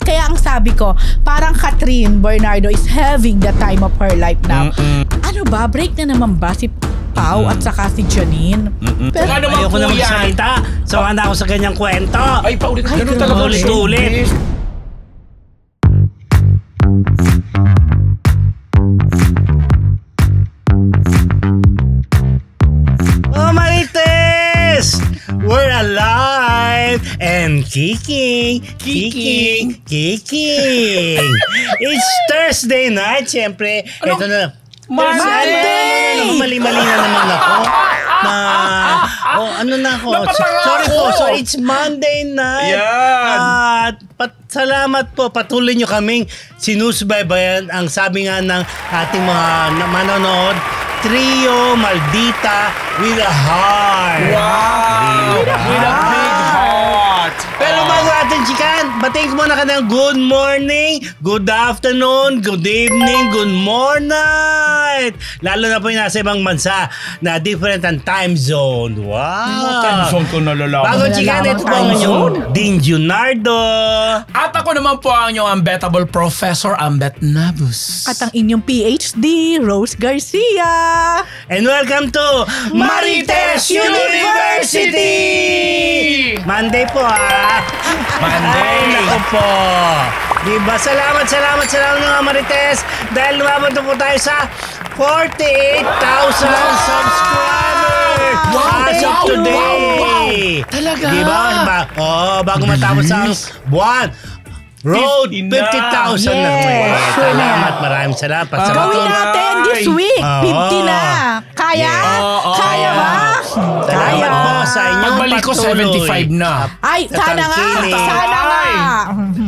Kaya ang sabi ko, parang Catherine Bernardo is having the time of her life now. Ano ba? Break na naman ba si Pao at saka si Janine? Pero ayoko na magsalita. Sawa na ako sa ganyang kwento. Ay, paulit. Ganun talaga. Ulit-ulit. Oh, Marites! We're alive and kicking. It's Thursday night, siyempre. Ito na. Monday! Mali-mali na naman ako. Ano na ako? Sorry po. So it's Monday night. Yan. Salamat po. Patuloy nyo kaming sinusubaybayan ang sabi nga ng ating mga manonood. Trio Maldita with a heart. Wow! With a big heart. Pero bago natin chikan, batiin ko muna ka ng good morning, good afternoon, good evening, good morning. Lalo na po yung nasa ibang bansa na different ang time zone. Wow! Time zone ko nalalaman. Bago chikan, ito po ang inyong Dean Junardo. At ako naman po ang inyong unbettable Professor Ambet Nabus. At ang inyong PhD, Rose Garcia. And welcome to Marites University! Monday po Monday. Ay, naku po. Diba? Salamat mga Marites dahil lumabot na po tayo sa 48,000 subscribers as of today. Talaga? Diba? Bago matapos ang buwan. Road 50,000 na naman. Maraming salamat. Gawin natin this week. 50 na. Kaya? Kaya ba? Salamat po sa inyong Pagbalik ko, 75 na. Ay, sana nga. Sana nga.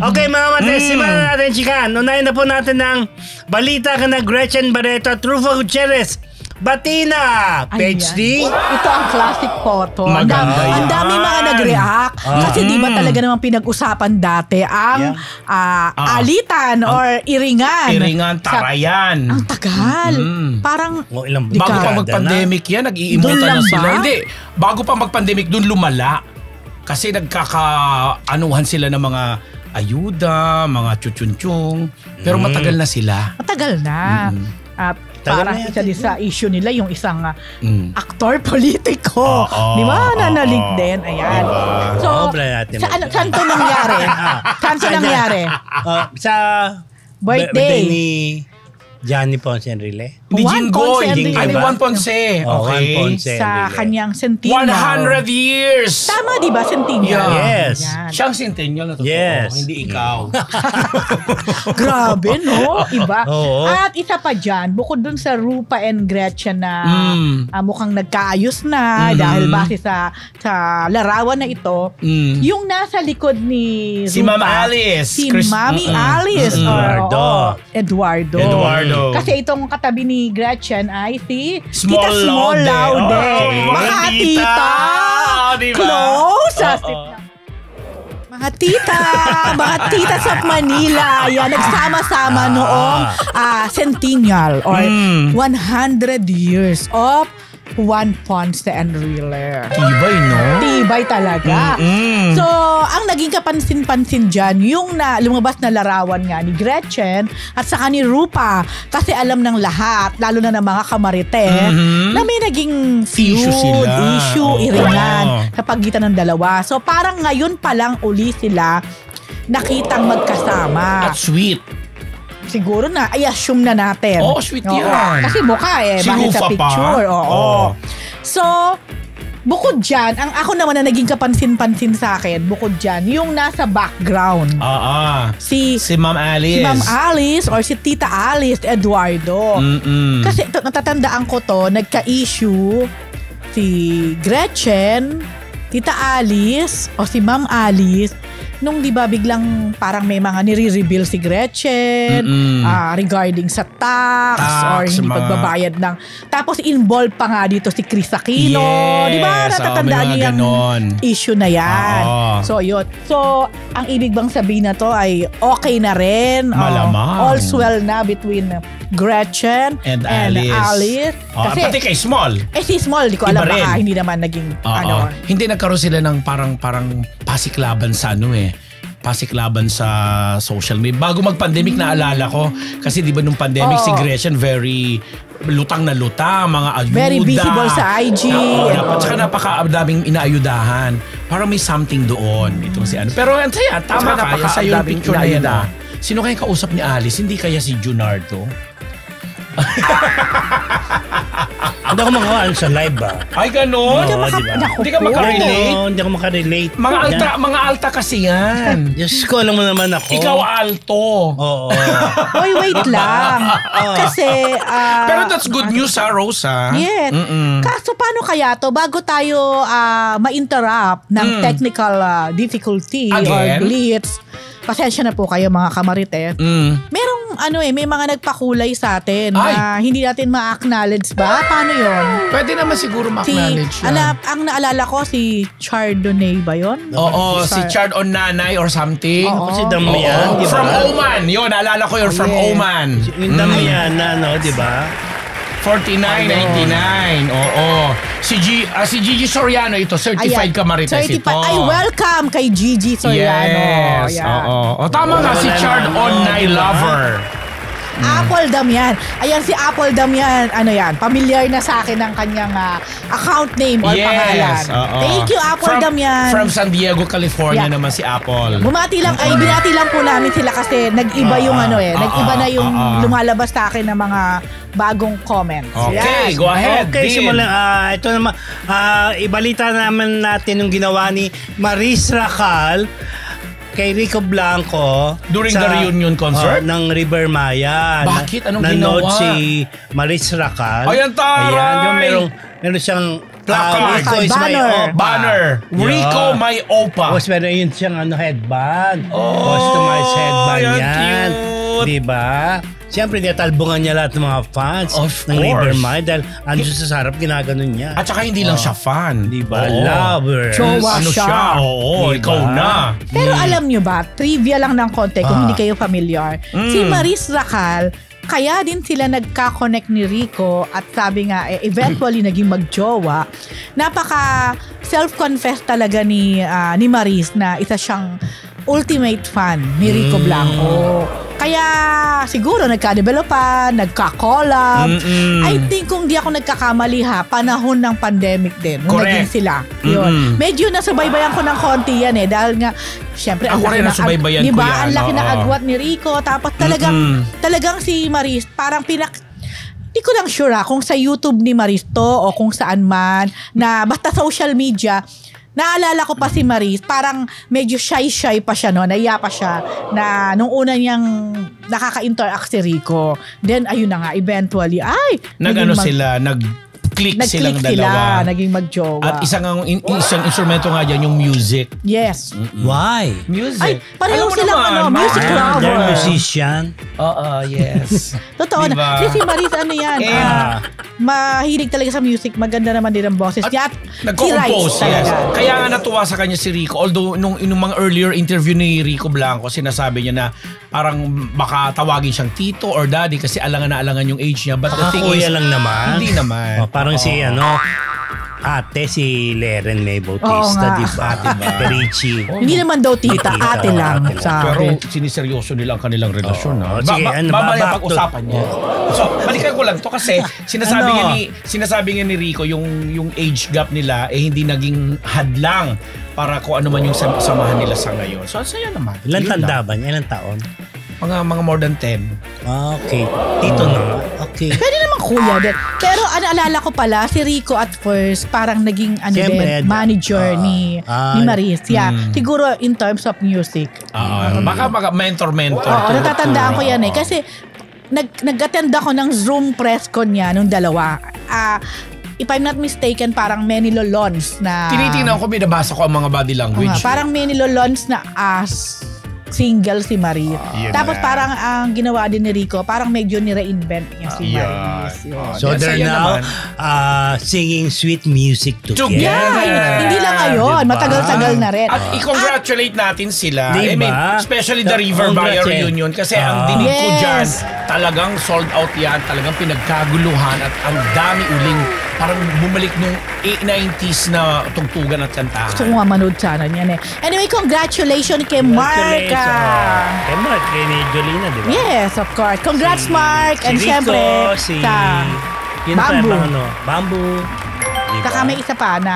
Okay mga mates, simulan na natin chikan. Unahin na po natin ng balita ka na Gretchen Barreto at Rufo Gutierrez. Batina! PhD? Ito ang classic photo. Maganda yan. Ang dami mga nag-react. Kasi di ba talaga naman pinag-usapan dati ang alitan or iringan. Iringan, tarayan. Ang tagal. Parang Ilang Bago pa dekada mag-pandemic yan, nag-iimutan Doon na lang sila. ba? Hindi. Bago pa mag-pandemic, doon lumala. Kasi nagkaka-anuhan sila ng mga ayuda, mga chuchunchung. Pero matagal na sila. matagal na. At parang na isa din sa issue nila yung isang aktor politiko. Di ba? Nanalig din. Ayan. So, saan to nangyari? Saan to nangyari? Sa Birthday ni Johnny Ponce Enrile. Hindi Juan Jinggoy. Ponce Enrile. Ay, Juan Ponce. Juan Ponce sa Enrile. kanyang centennial. 100 years. Tama, di ba? Centennial. Yeah. Yes. Yan. Siyang centennial na totoo. Yes. Hindi ikaw. Grabe, no? Iba. Oo. At isa pa dyan, bukod dun sa Rupa and Gretchen na mukhang nagkaayos na dahil base sa larawan na ito, yung nasa likod ni Rupa, Si Ma'am Alice. Si Mami Alice. Eduardo. Kasi itong katabi ni Gretchen ay si Tita Small Laude. Mga tita. Diba? Close. Mga tita sa Manila, yan, nagsama-sama noong centennial or 100 years of Juan Ponce Enrile. Tibay, no? Tibay talaga. So, ang naging kapansin-pansin dyan, yung lumabas na larawan nga ni Gretchen at saka ni Rupa. Kasi alam ng lahat, lalo na ng mga kamarite, na may naging feud, issue, iringan sa pagitan ng dalawa. So, parang ngayon pa lang uli sila nakitang magkasama. At sweet. Siguro na, assume na natin. Oo, sweet yan. Kasi mukha Si bakit sa Rufa picture. pa? Oo. So, bukod dyan, ang ako naman na naging kapansin-pansin sa akin, bukod dyan, yung nasa background. Si Ma'am Alice. Si Ma'am Alice or si Tita Alice Eduardo. Kasi natatandaan ko to, nagka-issue si Gretchen, Tita Alice o si Ma'am Alice nung di ba biglang parang may mga nire-reveal si Gretchen regarding sa tax or hindi pagbabayad ng tapos involved pa nga dito si Chris Aquino, di ba natatandaan niyo yung issue na yan. So yun, so ang ibig bang sabihin na to ay okay na rin, all's well na between Gretchen and Alice. Kasi pati kay Small. Si Small, di ko alam baka hindi naman naging Hindi nagkaroon sila ng parang pasiklaban sa pasiklaban sa social media. Bago mag-pandemic, naalala ko. Kasi di ba nung pandemic, si Gretchen very lutang na lutang, mga ayuda. Very visible sa IG. Tsaka napakadaming inaayudahan. Parang may something doon. Itong si ano. Pero ang saya, tama ka. Sa'yo yung picture na yan. Sino kaya kausap ni Alice? Hindi kaya si Junardo? Hindi ako makakaan sa live ba? Ay, ganun? Hindi ka makarelate? Hindi ako makarelate. Mga alta kasi yan. Diyos ko, alam mo naman ako. Ikaw alto. Oo. Oy, wait lang. Kasi... Pero that's good news ha, Rose ha? Yes. Kaso paano kaya to? Bago tayo ma-interrupt ng technical difficulty or glitch, pasensya na po kayo mga kamarites. Merong may mga nagpakulay sa atin na hindi natin ma-acknowledge ba? Paano yun? Pwede naman siguro ma-acknowledge yan. Ang naalala ko si Chardonnay ba yun? Oo, si Chard on Nanay or something. Oo, si Damian. From Oman. Yun, naalala ko yun from Oman. Yung Damian na, di ba? 49.99. Oo. Si Gigi Soriano ito, certified kamarites ito. Ay, welcome kay Gigi Soriano. Yes. Oo. Tama nga si Chard Online Lover. Apple Damian. Ayan si Apple Damian. Ano yan? Familiar na sa akin ang kanyang account name or pangalan. Thank you, Apple Damian. From San Diego, California naman si Apple. Binati lang po namin sila kasi nag-iba yung nag-iba na yung lumalabas sa akin ng mga bagong comments. Okay, go ahead. Okay, simulan. Ito naman, ibalita naman natin yung ginawa ni Maris Racal kay Rico Blanco during the reunion concert ng River Maya. Bakit? Anong nanood ginawa? si Maris Racal. Ayan, taray! Yung meron siyang placard. Rico is my opa. Banner. Rico my opa. Tapos meron yun siyang headband. Customized headband yan. Diba? Siyempre, natalbungan niya lahat ng mga fans ng River Maya dahil andun sa sarap, ginaganon niya. At saka hindi lang siya fan. Diba? Lover. Jowa siya. Oo, Diba? ikaw na. Pero alam nyo ba, trivia lang ng konti kung hindi kayo familiar. Si Maris Racal, kaya din sila nagka-connect ni Rico at sabi nga, eventually naging magjowa. Napaka self-confess talaga ni Maris na isa siyang ultimate fan ni Rico Blanco. Kaya siguro nagka-developan, nagka-collab. I think kung di ako nagkakamali panahon ng pandemic din. Nung naging sila. Yun. Medyo nasubaybayan ko ng konti yan dahil nga, syempre, ako rin nasubaybayan ko yan. Diba? Ang laki ng agwat ni Rico. Tapos talagang si Maris, parang di ko lang sure kung sa YouTube ni Maris to o kung saan man, na basta social media. Naalala ko pa si Maris, parang medyo shy pa siya, naiya pa siya na nung una niyang nakaka-interact si Rico. Then ayun na nga, eventually, nag-click silang dalawa. Naging magjowa. At isang instrumento nga dyan, yung music. Yes. Why? Music. Ay, pareho silang music lover. They're musician. Yes. Totoo diba? na. Si Maris, yan? Mahilig talaga sa music. Maganda naman din ang boses niya. At nagko-compose, yes. Kaya nga natuwa sa kanya si Rico. Although, nung mga earlier interview ni Rico Blanco, sinasabi niya na parang baka tawagin siyang tito or daddy kasi alangan na alangan yung age niya. But the thing is, lang naman. Hindi naman. Parang si ate si Leren May Bautista, diba? Richie. Hindi naman daw tita, ate lang. Pero siniseryoso nila ang kanilang relasyon. Sige, mamaya pag-usapan niya. So, balikan ko lang to kasi sinasabi nga ni Rico yung age gap nila hindi naging hadlang para kung ano man yung samahan nila sa ngayon. So, saya naman. Ilan tanda ba niya? Ilan taon? Mga more than 10. Okay. Tito na. Okay. Pwede naman kuya din. Pero naalala ko pala, si Rico at first, parang naging manager ni Maris. Yeah. Siguro in terms of music. Baka mentor. Oo, natatandaan ko yan Kasi nag-attend ako ng Zoom press con niya nung dalawa. If I'm not mistaken, parang Manilo Lons na... Tinitingnan ko, binabasa ko ang mga body language. Parang Manilo Lons na single si Maris. Tapos parang ang ginawa din ni Rico, parang medyo ni-reinvent niya si Maris. So they're now singing sweet music together. Hindi lang ngayon. Matagal-tagal na rin. At i-congratulate natin sila. Diba? I mean, especially the River Maya reunion kasi ang dinig ko dyan, talagang sold out yan. Talagang pinagkaguluhan at ang dami uling parang bumalik nung 90s na tugtugan at kantahan. Gusto ko nga manood sana niyan eh. Anyway, congratulations kay Mark. Kay Mark, kay ni Jolina, di ba? Yes, of course. Congrats, Mark. And Rico, syempre, Bamboo. Bamboo. Diba? Saka may isa pa na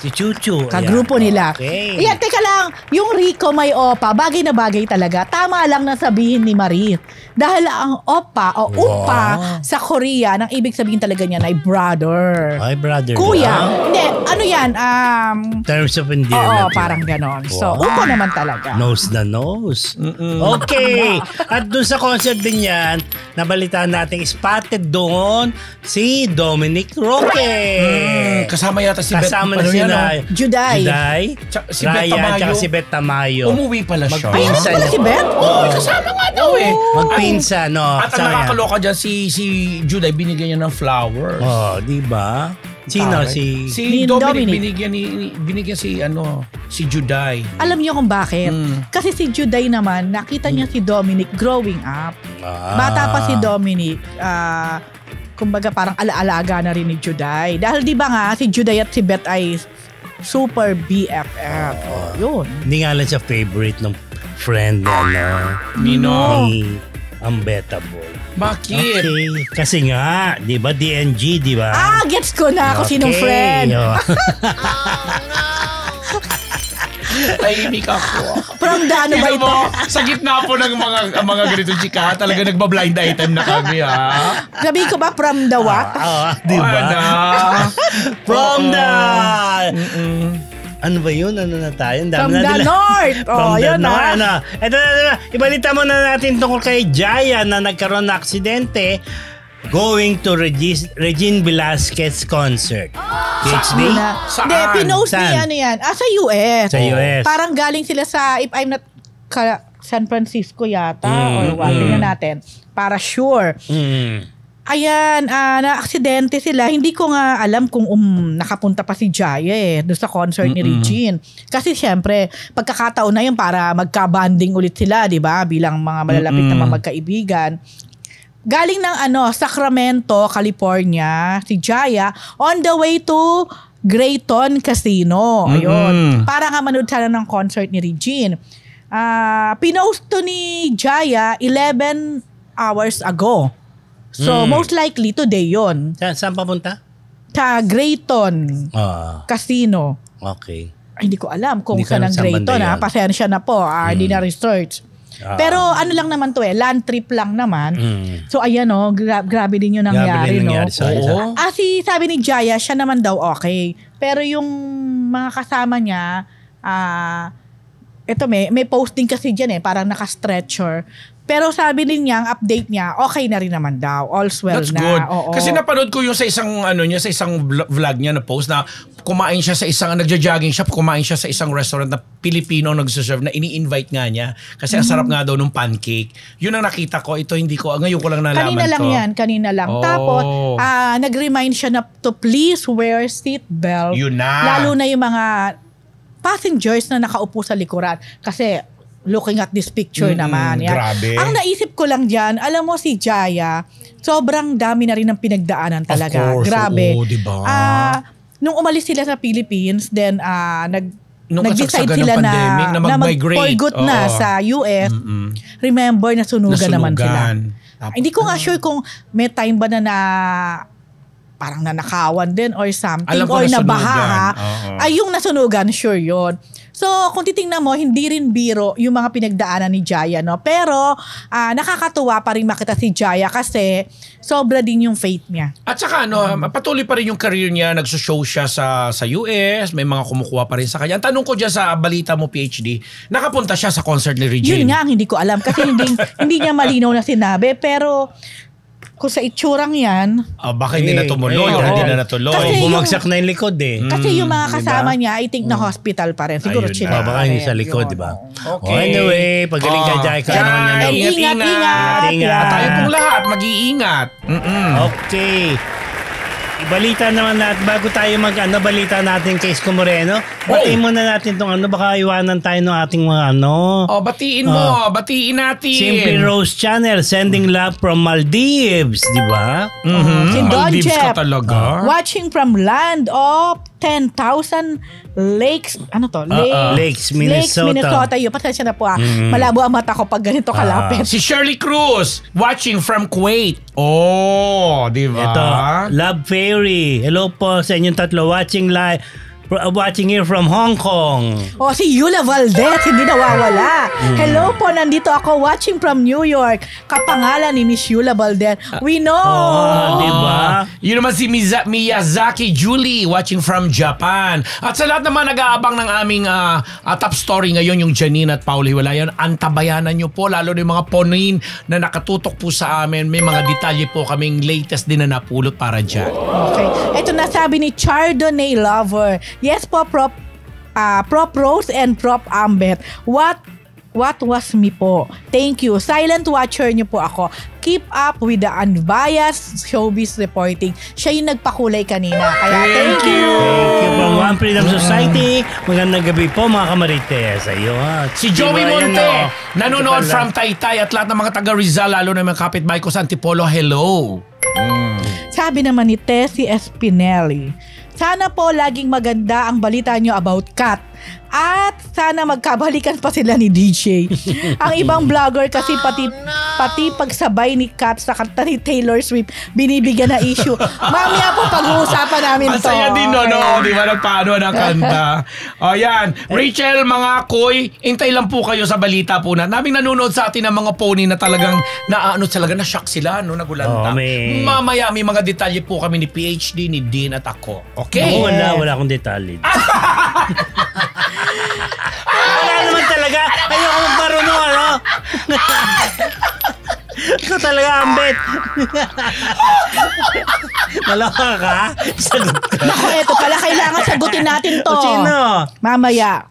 si Chuchu. kagrupo nila. Okay. Ayan, teka lang. Yung Rico may opa, bagay na bagay talaga. Tama lang na sabihin ni Marie. Dahil ang opa o upa sa Korea, nang ibig sabihin talaga niyan ay brother. Ay, brother. Kuya. Hindi, ano yan? Terms of endearment. Oo, parang ganon. So, upa naman talaga. Nose na nose. Okay. At dun sa concert din yan, nabalitaan natin, spotted doon si Dominic Roque. Kasama yata si Beth. Kasama na sila. Juday. Si Beth Ryan, Tamayo. tsaka si Beth Tamayo. Umuwi pala siya. Ay, ano pala si Beth? Oo, kasama nga daw eh. Magpinsa, no? At ang nakakaloka dyan, si Juday, binigyan niya ng flowers. Oh, di ba? Sino? Si Si Dominic, binigyan si Juday. Alam niyo kung bakit? Kasi si Juday naman, nakita niya si Dominic growing up. Bata pa si Dominic, kumbaga parang alaalaga na rin ni Juday. Dahil di ba nga, si Juday at si Beth ay super BFF. Yun. Hindi nga lang siya favorite ng friend niya, Nino. ni Unbettable. Bakit? Okay. Kasi nga, di ba, DNG, di ba? Gets ko na kung sinong friend. Oh. Tahimik ako. From the ano ba Tignan ito? mo, sa gitna po ng mga ganito chika, talaga nagba-blind item na kami, ha? Sabi ko ba from the what? Di ba? From the... Ano ba yun? Ano na tayo? From the north. From the Yun north. na. Ito na. Ibalita mo na natin tungkol kay Jaya na nagkaroon ng aksidente going to Regine Velasquez concert. PhD? Saan? Hindi, pinost ni Saan? ano yan. Sa US. Sa US. Parang galing sila sa, if I'm not, San Francisco yata or what. Tingnan natin. Para sure. Ayan, na-aksidente sila. Hindi ko nga alam kung nakapunta pa si Jaya doon sa concert ni Regine. Kasi syempre, pagkakataon na yun para magka-banding ulit sila, di ba? Bilang mga malalapit na mga magkaibigan. Galing ng Sacramento, California, si Jaya on the way to Grayton Casino. Ayun. Para nga manood sana ng concert ni Regine. Pinost to ni Jaya 11 hours ago. So, most likely, today yon. Saan papunta? Sa Grayton Casino. Okay. Ay, hindi ko alam kung Hindi ko saan alam ang saan Grayton. banda yun. Pasensya na po. Hindi na research. Pero ano lang naman to land trip lang naman. So, ayan grabe din yung nangyari. Sabi ni Jaya, siya naman daw okay. Pero yung mga kasama niya, ito may posting kasi dyan parang naka-stretcher. Pero sabi din niya, ang update niya, okay na rin naman daw. All's well That's na. good. Oo. Kasi napanood ko yung sa isang sa isang vlog niya na post na kumain siya sa isang nagja-jogging siya, kumain siya sa isang restaurant na Pilipino nagse-serve na ini-invite nga niya kasi ang sarap nga daw ng pancake. Yun ang nakita ko. Ito ngayon ko lang nalaman Kanina lang to. kanina lang. Tapos, nag-remind siya na to please wear seatbelt. Yun na. Lalo na yung mga passengers na nakaupo sa likuran. Kasi, looking at this picture naman. Yan. Grabe. Ang naisip ko lang dyan, alam mo si Jaya, sobrang dami na rin ng pinagdaanan talaga. Of course. Grabe. Oo, diba? Nung umalis sila sa Philippines, then nag-decide kasagsagan sila ng pandemic, na mag-migrate. for good na sa US. Remember, nasunugan naman sila. Hindi ko nga sure kung may time ba na parang nanakawan din or something. Alam ko or nasunugan. nabaha. Ay, yung nasunugan, sure yun. So, kung titingnan mo, hindi rin biro yung mga pinagdaanan ni Jaya, no? Pero, nakakatuwa pa rin makita si Jaya kasi sobra din yung faith niya. At saka patuloy pa rin yung career niya, nagsushow siya sa US, may mga kumukuha pa rin sa kanya. Ang tanong ko dyan sa balita mo, PhD, nakapunta siya sa concert ni Regine. Yun nga, ang hindi ko alam kasi hindi niya malinaw na sinabi, pero kung sa itsurang yan, baka hindi na tumuloy o hindi na natuloy. Kasi bumagsak na yung likod kasi yung mga kasama niya, I think na hospital pa rin. Siguro Ayun chinek baka pa rin. yung sa likod, di ba? Okay. Anyway, pagaling ka, Jai. Kaya naman yan. Ingat. At tayo pong lahat, mag-iingat. Okay. balita naman natin, bago tayo balita natin kay Isko Moreno. Batiin muna natin itong baka iwanan tayo ng ating mga batiin mo, batiin natin. Simply Rose Channel, sending love from Maldives, di ba? Si Don Maldives Jeff, ka talaga. watching from land of 10,000 lakes. Ano to? Lakes, Minnesota. Minnesota. Yun, pasensya na po malabo ang mata ko pag ganito kalapit. Si Shirley Cruz, watching from Kuwait. Oh, di ba? Ito, Love Fairy. Hello po sa inyong tatlo. Watching here from Hong Kong. Si Yula Valdez, hindi nawawala. Hello po, nandito ako watching from New York. Kapangalan ni Miss Yula Valdez. We know. Diba? Yun naman si Miyazaki Julie, watching from Japan. At sa lahat naman nag-aabang ng aming top story ngayon, yung Janine at Paul Hiwalayan, antabayanan nyo po, lalo na yung mga ponin na nakatutok po sa amin. May mga detalye po kaming latest din na napulot para dyan. Okay. Ito nasabi ni Chardonnay Lover. Yes po, Prop Rose and Prop Ambet. What was me po? Thank you. Silent watcher niyo po ako. Keep up with the unbiased showbiz reporting. Siya yung nagpakulay kanina. Kaya thank you. Thank you from One Freedom Society. Magandang gabi po mga kamarites. Ayun. Si Joey Monte, nanonood from Taytay at lahat ng mga taga Rizal, lalo na mga kapitbahay ko sa Antipolo. Hello. Sabi naman ni Tessie Espinelli, sana po laging maganda ang balita nyo about Kat. At sana magkabalikan pa sila ni DJ. Ang ibang vlogger kasi pati pagsabay ni Kat sa kanta ni Taylor Swift, binibigyan na issue. Mamaya po pag-uusapan namin to. Masaya din di ba nagpaano ng kanta. Yan. Rachel, mga koy, intay lang po kayo sa balita po na. Naming nanonood sa atin ng mga pony na talagang na-shock sila, nagulanta. Mamaya may mga detalye po kami ni PhD, ni Dean at ako. Okay? Wala akong detalye. Wala naman talaga. Ayoko magmarunong, Ito talaga, Ambet. Naloka ka? Sagot ka. Naku, eto pala, kailangan sagutin natin to. Sino? Mamaya.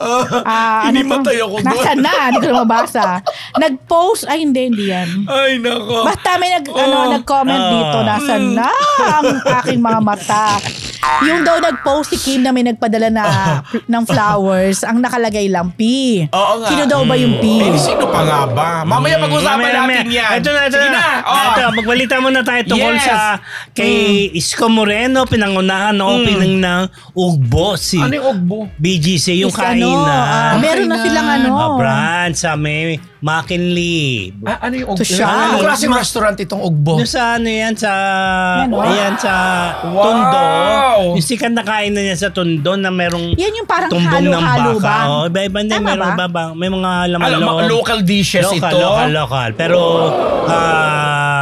Inimatay ako doon. Nasaan na? Hindi ko na mabasa. Nag-post, hindi yan. Ay, nako. Basta may nag-comment dito, nasaan na ang aking mga mata. Yung daw nag-post si Kim na may nagpadala ng flowers, ang nakalagay lang P. Oo nga. Sino daw ba yung P? Sino pa nga ba? Mamaya pag-usapan natin yan. Ito na. Magbalita muna tayo tungkol sa kay Isko Moreno, pinangunahan ng opening ng Ugbo. Ano yung Ugbo? BGC, yung kainan. Meron na silang brand sa may McKinley. Ano yung Ugbo? Siya. Anong klaseng restaurant itong Ugbo? Yung sa sa Tondo. Yung sikat na kainan niya sa Tondo na merong yan yung parang tumbong ng halo-halo baka. ba? Iba hindi, may mga laman loob. Local dishes ito. Local. Pero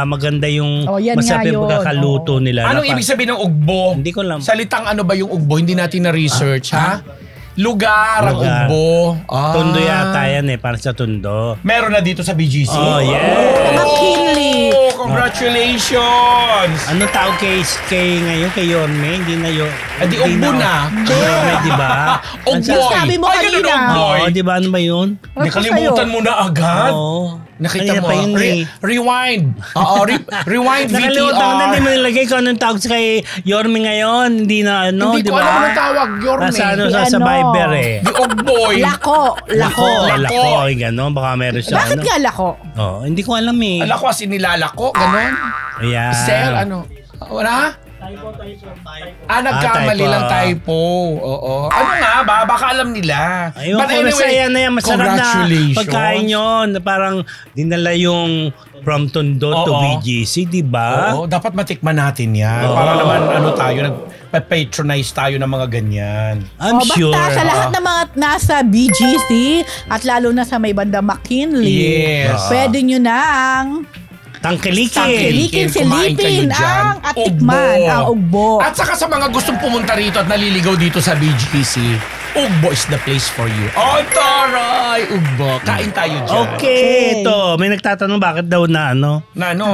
maganda yung masarap yung pagkakaluto nila. Anong ibig sabihin ng Ugbo? Hindi ko alam. Salitang ano ba yung Ugbo? Hindi natin na-research, ha? Lugar, ang Ugbo. Tondo yata yan para sa Tondo. Meron na dito sa BGC? Oh, yeah. McKinley. Congratulations! Ano tawag kay ngayon? Kay Yorme? Hindi na yun. Di Ugbo na. Yorme, di ba? Ugboy. Sabi mo kanina. Oo, di ba? Ano ba yun? Nakalimutan mo na agad? Oo. Nakita mo. Rewind. Rewind VTR. Nakalimutan ko na, hindi mo nilagay kung anong tawag kay Yorme ngayon. Hindi na Hindi ko alam anong tawag, Yorme. Sa Viber Di Ugboy. Lako. Gano'n. Baka meron siya. Bakit nga lako? Hindi ko alam eh. Lako as nilalako, gano'n? Yeah. Sel, wala? Nagkamali lang typo. Oo. Ano nga ba? Baka alam nila. Ayun, masaya na yan. Masarap na pagkain yun. Parang dinala yung from Tondo to BGC, di ba? Oo. Dapat matikman natin yan. Para naman nagpa-patronize tayo ng mga ganyan. I'm sure. Basta sa lahat ng mga nasa BGC at lalo na sa may banda McKinley, pwede nyo nang tangkilikin, silipin ang atikman, ang Ugbo. At saka sa mga gustong pumunta rito at naliligaw dito sa BGC, Ugbo is the place for you. Oh, taray! Ugbo. Kain tayo dyan. Okay, ito. May nagtatanong bakit daw na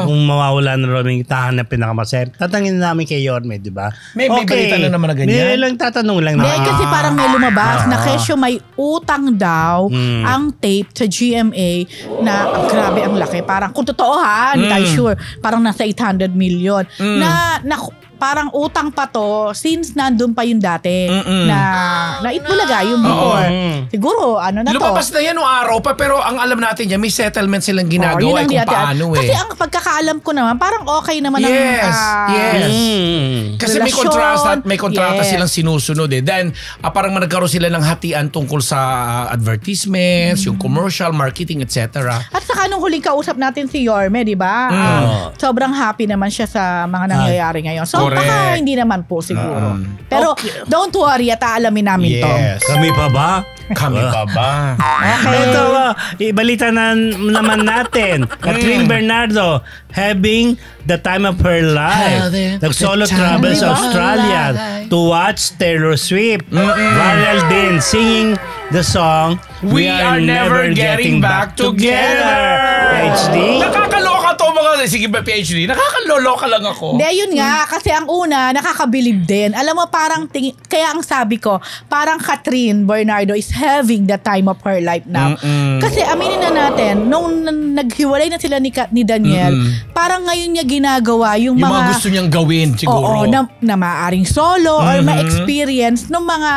kung mawawala na raw yung tahan na pinakamasaya. Tatangin namin kay Yorme, di ba? May balita na naman na ganyan. May lang tatanong lang. Kasi parang may lumabas na kesyo may utang daw ang tape sa GMA na grabe ang laki. Parang kung totoo hindi tayo sure. Parang nasa 800 million. Na parang utang pa to since nandun pa yung dati na Itbulaga yung before. Siguro, ano na to. Lumabas na yan noong araw pa, pero ang alam natin yan, may settlement silang ginagawa kung paano Kasi ang pagkakaalam ko naman, parang okay naman Kasi may kontrata silang sinusunod eh. Then, parang nagkaroon sila ng hatian tungkol sa advertisements, yung commercial, marketing, etc. At saka nung huling kausap natin si Yorme, di ba? Sobrang happy naman siya sa mga nangyayari ngayon. So, baka hindi naman po siguro. Pero, don't worry at aalamin namin to. Kami pa ba? Kami pa ba? Okay. Ito, ibalita na naman natin. Catherine Bernardo having the time of her life. Nag-solo travel sa Australia to watch Taylor Swift. Viral din singing the song We Are Never Getting Back Together. PhD. Nakakaloka to mga, sige ba PhD? Nakakaloloka lang ako. Hindi, yun nga. Kasi ang una, nakakabilib din. Alam mo, parang, kaya ang sabi ko, parang Catherine Bernardo is having the time of her life now. Kasi aminin na natin, nung naghiwalay na sila ni Daniel, parang ngayon niya ginagawa yung mga gusto niyang gawin siguro. Oo, na maaaring solo or ma-experience ng mga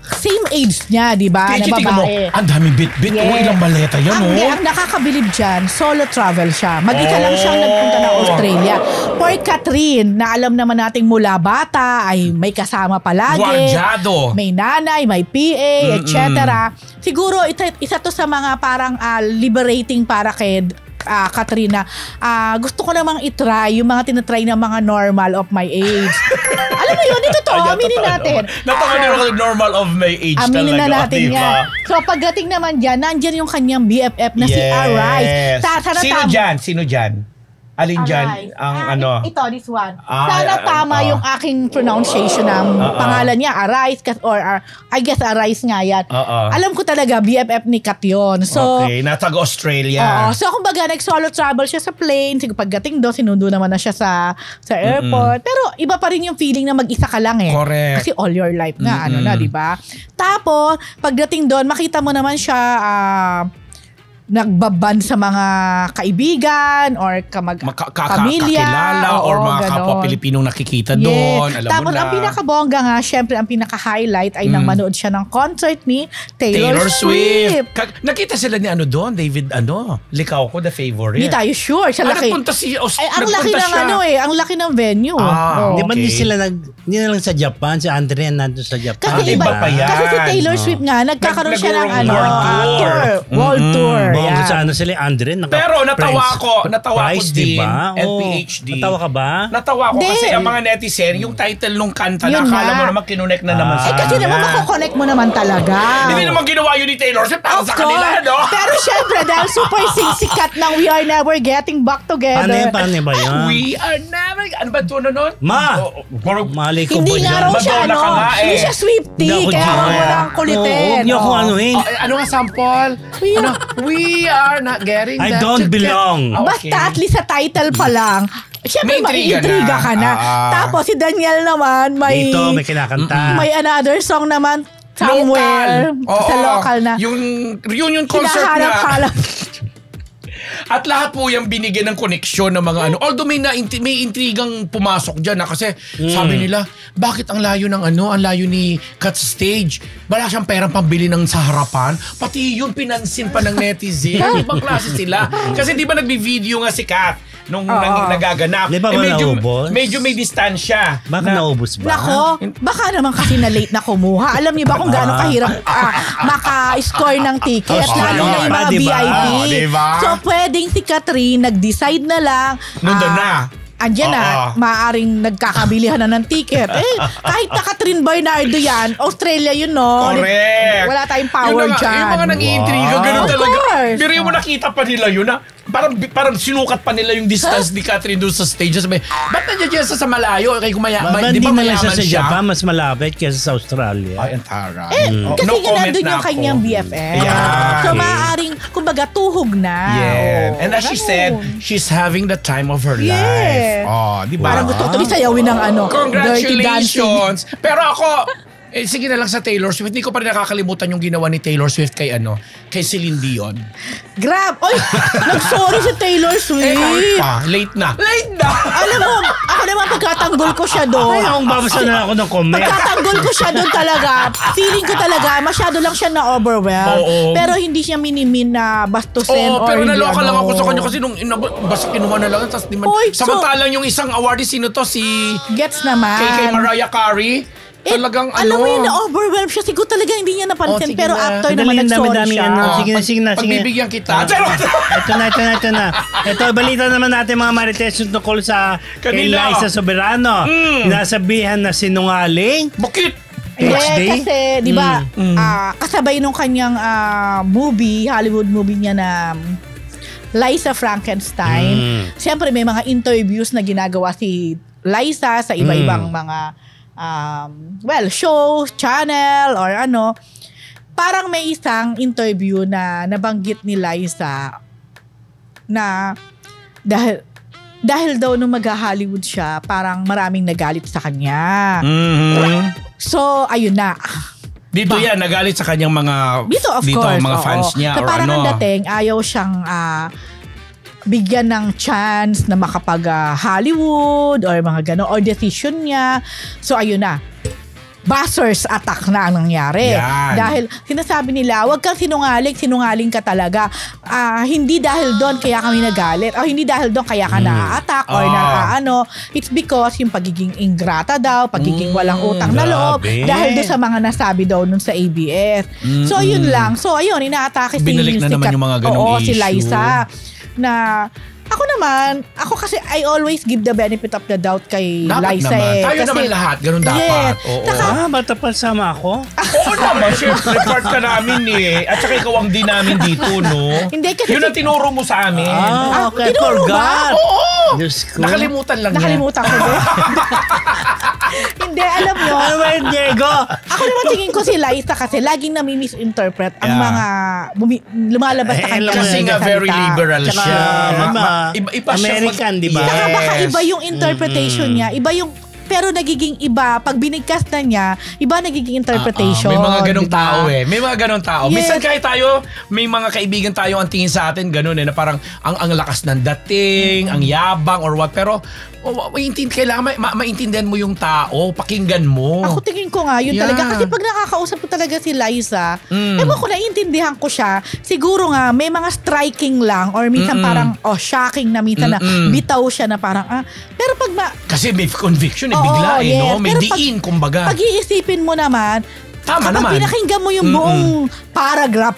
same age niya, di ba? Na babae. Ang daming bit-bit. Ilang maleta yan, Ang nakakabilib dyan, solo travel siya. Mag-isa lang siyang nagpunta ng Australia. For Catherine, na alam naman nating mula bata, ay may kasama palagi. Guardiado. May nanay, may PA, etc. Siguro, isa to sa mga parang liberating para kay Katrina. Gusto ko namang itry yung mga tinatry ng mga normal of my age. Alam mo yun, ito to, aminin natin. Natawa niyo ako normal of my age talaga. Aminin na natin yan. So pagdating naman dyan, nandyan yung kanyang BFF na si Arise. Sino dyan? Alin dyan? Ang Ito, this one. Sana tama yung aking pronunciation ng pangalan niya, Arise, or I guess Arise nga yan. Alam ko talaga, BFF ni Kat yun. So, okay, natag-Australia. So, kumbaga, nag-solo travel siya sa plane. Siguro pagdating doon, sinundo naman na siya sa airport. Pero, iba pa rin yung feeling na mag-isa ka lang eh. Correct. Kasi all your life nga, di ba? Tapos, pagdating doon, makita mo naman siya, nagbaban sa mga kaibigan or pamilya or mga kapwa Pilipinong nakikita doon. Alam Tapos mo na. Ang pinakabongga nga, syempre ang pinaka-highlight ay nang manood siya ng concert ni Taylor Swift. Nakita sila ni doon, David Likaw ko, the favorite. Hindi tayo sure. Siya laki. Nagpunta si ang laki ng ang laki ng venue. Di ba hindi na lang sa Japan, si Andrea nandun sa Japan. Kasi iba pa yan. Kasi si Taylor Swift nga, nagkakaroon siya ng world tour. Bongga sila Andre. Pero natawa ko din. Diba? PhD. Natawa ka ba? Natawa ko kasi ang mga netizen, yung title nung kanta, nakala mo naman kinonect na naman sa kasi naman makukonect mo naman talaga. Hindi naman ginawa yun ni Taylor Swift para sa kanila, no? Pero syempre, dahil super sikat ng We Are Never Getting Back Together. Paano ba yan? We are never... Ano ba ito nun? Mali ko ba hindi nga raw siya, hindi siya Swiftie. Kaya mo lang kulitin. Huwag niyo akong anuhin. Ano nga sample? We are not getting I don't belong. Basta at least sa title pa lang. Siyempre, maiintriga ka na. Tapos si Daniel naman, may kinakanta. May another song naman somewhere. Sa local na. Yung reunion concert na. At lahat po yung binigyan ng koneksyon ng mga Although may intrigang pumasok dyan kasi sabi nila, bakit ang layo ng ang layo ni Kat stage? Wala siyang perang pambili ng sa harapan. Pati yun pinansin pa ng netizen. Ibang klase sila. Kasi di ba nagbi-video nga si Kat nung nagaganap. Di ba naubos? Medyo may distansya. Baka naubos ba? Nako, baka naman kasi na late na kumuha. Alam niyo ba kung gaano kahirap maka-score ng ticket? Lalo na yung mga VIP. So, pwedeng si Catherine nag-decide na lang. Nandun na. Andyan na, maaaring nagkakabilihan na ng ticket. Kahit na Catherine Bernardo yan, Australia yun, no? Correct. Wala tayong power dyan. Yung mga nag-iintriga, ganun talaga. Pero yung nakita pa nila yun, parang sinukat pa nila yung distance ni Catherine doon sa stage. Sabi, ba't nandiyan siya sa malayo? Di ba mayaman siya? Sa Japan, mas malapit kaysa sa Australia. Ay, ang tara. Kasi nandun yung kanyang BFF. So, maaaring, kumbaga, tuhog na. Yeah. And as she said, she's having the time of her life. Di ba? Parang gusto ko tuloy sayawin ng Congratulations. Pero ako, Sige na lang sa Taylor Swift. Hindi ko pa rin nakakalimutan yung ginawa ni Taylor Swift kay Celine Dion. Grab! Oy! Nag-sorry si Taylor Swift. Late na. Alam mo, ako naman pagkatanggol ko siya doon. Ay, akong babasa na ako ng comment. Pagkatanggol ko siya doon talaga. Feeling ko talaga, masyado lang siya na-overwhelm. Oo. Pero hindi siya minimin na bastusin. Pero hindi naloka lang ako sa kanya kasi nung basta kinuha na lang. Tapos di man, samantalang yung isang awardee, sino to? Si Gets naman. Kay Mariah Carey. Talagang alam mo yun, na-overwhelm siya. Siguro talaga hindi niya napansin. Pero after Madali, naman nag-sorry siya. Sige na. Pagbibigyan kita. Ito na. Ito, balita naman natin mga Marites tungkol sa kay Liza Soberano. Nasabihan na sinungaling. Bakit? Kasi, di ba, kasabay nung kanyang movie, Hollywood movie niya na Liza Frankenstein. Siyempre, may mga interviews na ginagawa si Liza sa iba-ibang mga show, channel, or ano. Parang may isang interview na nabanggit ni Liza na dahil daw nung mag-Hollywood siya, parang maraming nagalit sa kanya. So, ayun na. Dito yan, nagalit sa kanyang mga Dito, of course, mga fans niya. So, parang ang dating, ayaw siyang bigyan ng chance na makapag-Hollywood or mga gano'n, or decision niya. So, ayun na. Buzzers attack na ang nangyari. Yan. Dahil sinasabi nila, wag kang sinungaling ka talaga. Hindi dahil doon kaya kami nagalit, o hindi dahil doon kaya ka na-attack or na-ano. It's because yung pagiging ingrata daw, pagiging walang utang na loob, dahil doon sa mga nasabi daw nun sa ABS. So, yun lang. So, ayun, inaatake si Binalik na naman yung mga ganong issue. si Liza. Na ako kasi I always give the benefit of the doubt kay dapat Liza naman. Tayo kasi, naman lahat, ganun dapat. Oo. Bata pa sama ako. Oo naman, syempre part ka namin At saka ikaw ang din namin dito, no? Hindi kasi yun ang tinuro mo sa amin. Okay, tinuro ba? Oo! Diyos ko. Nakalimutan lang Nakalimutan ko din. Hindi, alam nyo. Ano ba yun, Diego? Ako naman tingin ko si Liza kasi laging nami-misinterpret ang mga lumalabas sa kanya. Kasi nga very liberal siya. Iba American, di ba? Saka baka iba yung interpretation niya. Iba yung pero nagiging iba pag binigkas na niya, iba nagiging interpretation. May mga ganong diba? tao May mga ganong tao. Yes. Minsan kahit tayo, may mga kaibigan tayo ang tingin sa atin ganun na parang ang lakas ng dating, ang yabang or what. Pero kailangan maintindihan mo yung tao, pakinggan mo. Ako tingin ko nga, yun talaga. Kasi pag nakakausap ko talaga si Liza, ewan ko, naiintindihan ko siya. Siguro nga, may mga striking lang or minsan parang, shocking na minsan na bitaw siya na parang, pero pag kasi may conviction bigla no? May diin, kumbaga. Pag-iisipin mo naman, tama kapag naman. pinakinggan mo yung buong paragraph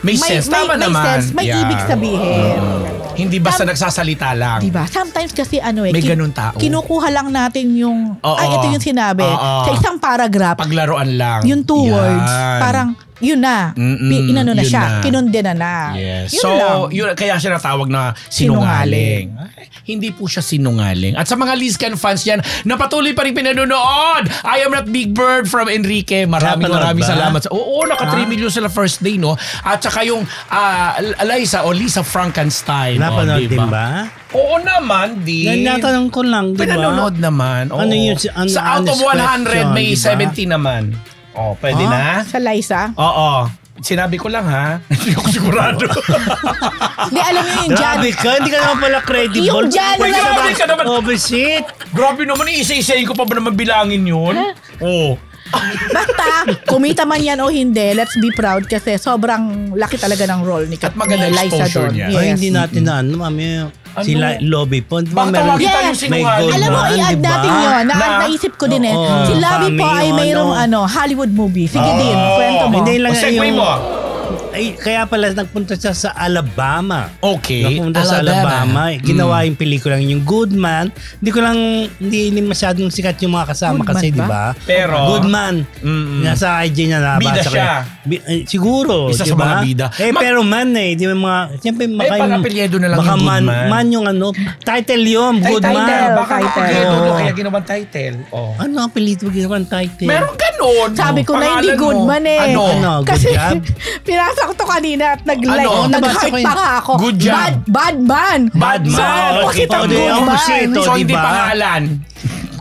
may sense. Tama naman. Sense, may ibig sabihin. Hindi basta nagsasalita lang. Diba? Sometimes kasi may ganun tao. Kinukuha lang natin yung, ito yung sinabi. Sa isang paragraph. Paglaruan lang. Yung 2 words. Parang, yun na. Inano na siya. Kinondena na. Yes. Yun so, lang. kaya siya natawag na sinungaling. Hindi po siya sinungaling. At sa mga Lizcan fans yan, na patuloy pa rin pinanonood. I am not Big Bird from Enrique. Maraming salamat. Oo, naka 3 million sila first day, no? At saka yung Liza Frankenstein. Napanood din ba? Oo naman, Natanong ko lang, di ba? Pinanonood naman. Oo. Ano yun? Sa out of 100, may 70 naman. Pwede na? Sa Liza? Oo. Sinabi ko lang ha. Hindi ako sigurado. Hindi, alam niyo yung Jan. Grabe ka, hindi ka naman pala credible. Yung Jan grabe ka naman. Opposite. Grabe naman, isa-isayin ko pa ba naman bilangin yun? Oo. Basta, kumita man yan o hindi, let's be proud kasi sobrang laki talaga ng role ni At maganda Liza exposure doon. niya. Yes. Ay, hindi natin mami. Sila Lobby po. Bakit tawagin tayo yung sinungaling? Alam mo, i-add natin yun. Naisip ko din Si Lobby po ay mayroong Hollywood movie. Sige din, kwento mo. Hindi lang segue mo. Ay, kaya pala nagpunta siya sa Alabama. Okay. Nagpunta sa Alabama. Ginawa yung pelikula yung Good Man. Hindi masyadong sikat yung mga kasama Good kasi, Man di ba? ba? Pero Good Man. Nasa IG niya nabasa. Bida siya. Siguro. Isa sa mga bida. Pero man di ba mga, siyempre pang-apelyedo na lang baka yung Good Man. Man yung title yun, Good Man. Baka apelyedo kaya ginawang title. Ano ang apelyido ginawang title? Meron ganun. Sabi ko na hindi Good Man Ano? Good Kasi job? pinasa ko to kanina at nag-like, Nabasa nag-heart ko yun. pa nga ako. Good job. Bad man. Bad man. So, opposite ang Okay. Good Man. Opposite. So, hindi diba? pangalan.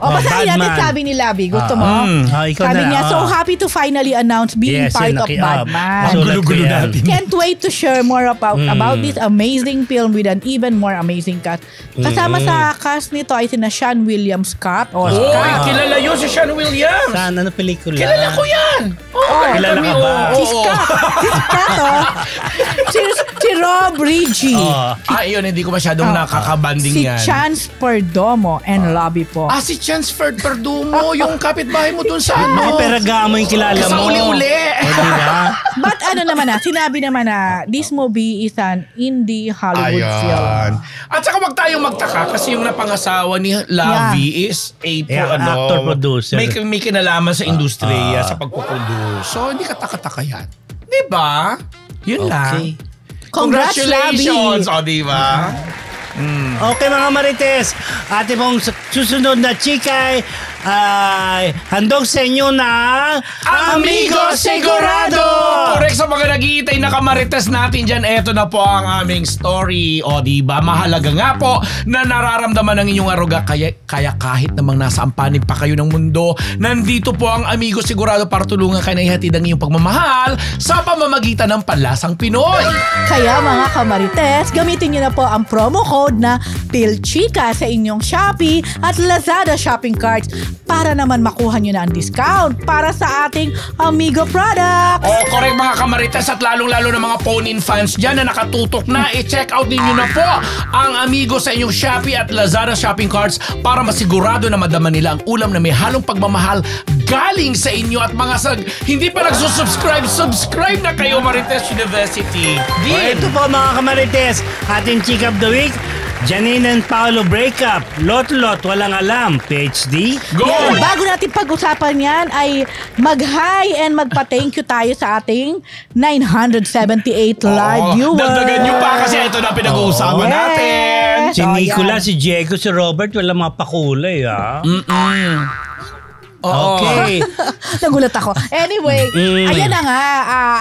basahin natin Badman. sabi ni Labi. Gusto mo? Ikaw Sabi na. niya, so happy to finally announce being part of Badman. Ang gulo-gulo natin. Can't wait to share more about this amazing film with an even more amazing cast. Kasama sa cast nito ay sina Sean William Scott o Scott. Kilala yun si Sean Williams. Saan? Ano pelikula? Kilala ko yan. Kilala ka ba? Si Scott. Si Scott, si Rob Reggie. Yun, hindi ko masyadong nakakabanding Si yan. Chance Perdomo and Lobby po. Si Chance Perdomo, yung kapitbahay mo dun sa ano. Peragamo yung kilala mo. Sa uli-uli. Diba? But sinabi naman na this movie is an indie Hollywood film. At saka wag tayong magtaka kasi yung napangasawa ni Lavi is actor-producer. May kinalaman sa industriya sa pagpuproduce. So, hindi ka taka-taka yan. Diba? Yun lang. Congrats, Congratulations! Labi. O, diba? Okay mga Marites, ating pong susunod na chikay ay handog sa inyo na Amigo Sigurado! Correct sa mga nag-iitay na kamarites natin dyan. Eto na po ang aming story. O diba, mahalaga nga po na nararamdaman ng inyong aruga. Kaya kahit namang nasa ampanig pa kayo ng mundo, nandito po ang Amigo Sigurado para tulungan kayo na ihatid ang iyong pagmamahal sa pamamagitan ng Panlasang Pinoy. Kaya mga kamarites, gamitin nyo na po ang promo code na PILCHICA sa inyong Shopee at Lazada shopping carts para naman makuha nyo na ang discount para sa ating Amigo products. Correct mga kamarites at lalong-lalo na mga phone-in fans dyan na nakatutok na, i-check out ninyo na po ang Amigo sa inyong Shopee at Lazada shopping carts para masigurado na madama nila ang ulam na may halong pagmamahal galing sa inyo. At mga hindi pa nagsusubscribe, subscribe na kayo, Marites University. Ito po mga Kamarites, ating Chick of the Week, Janine and Paolo breakup. Lot-lot, walang alam. PhD. Go! Yan, bago natin pag-usapan yan ay mag-hi and magpa-thank you tayo sa ating 978 live viewers. Dagdagan nyo pa kasi ito na pinag-uusapan natin. Si Oh, Nicola, yan. si Diego, si Robert, walang mga pakulay Okay. Nagulat ako. Anyway, ayan na nga.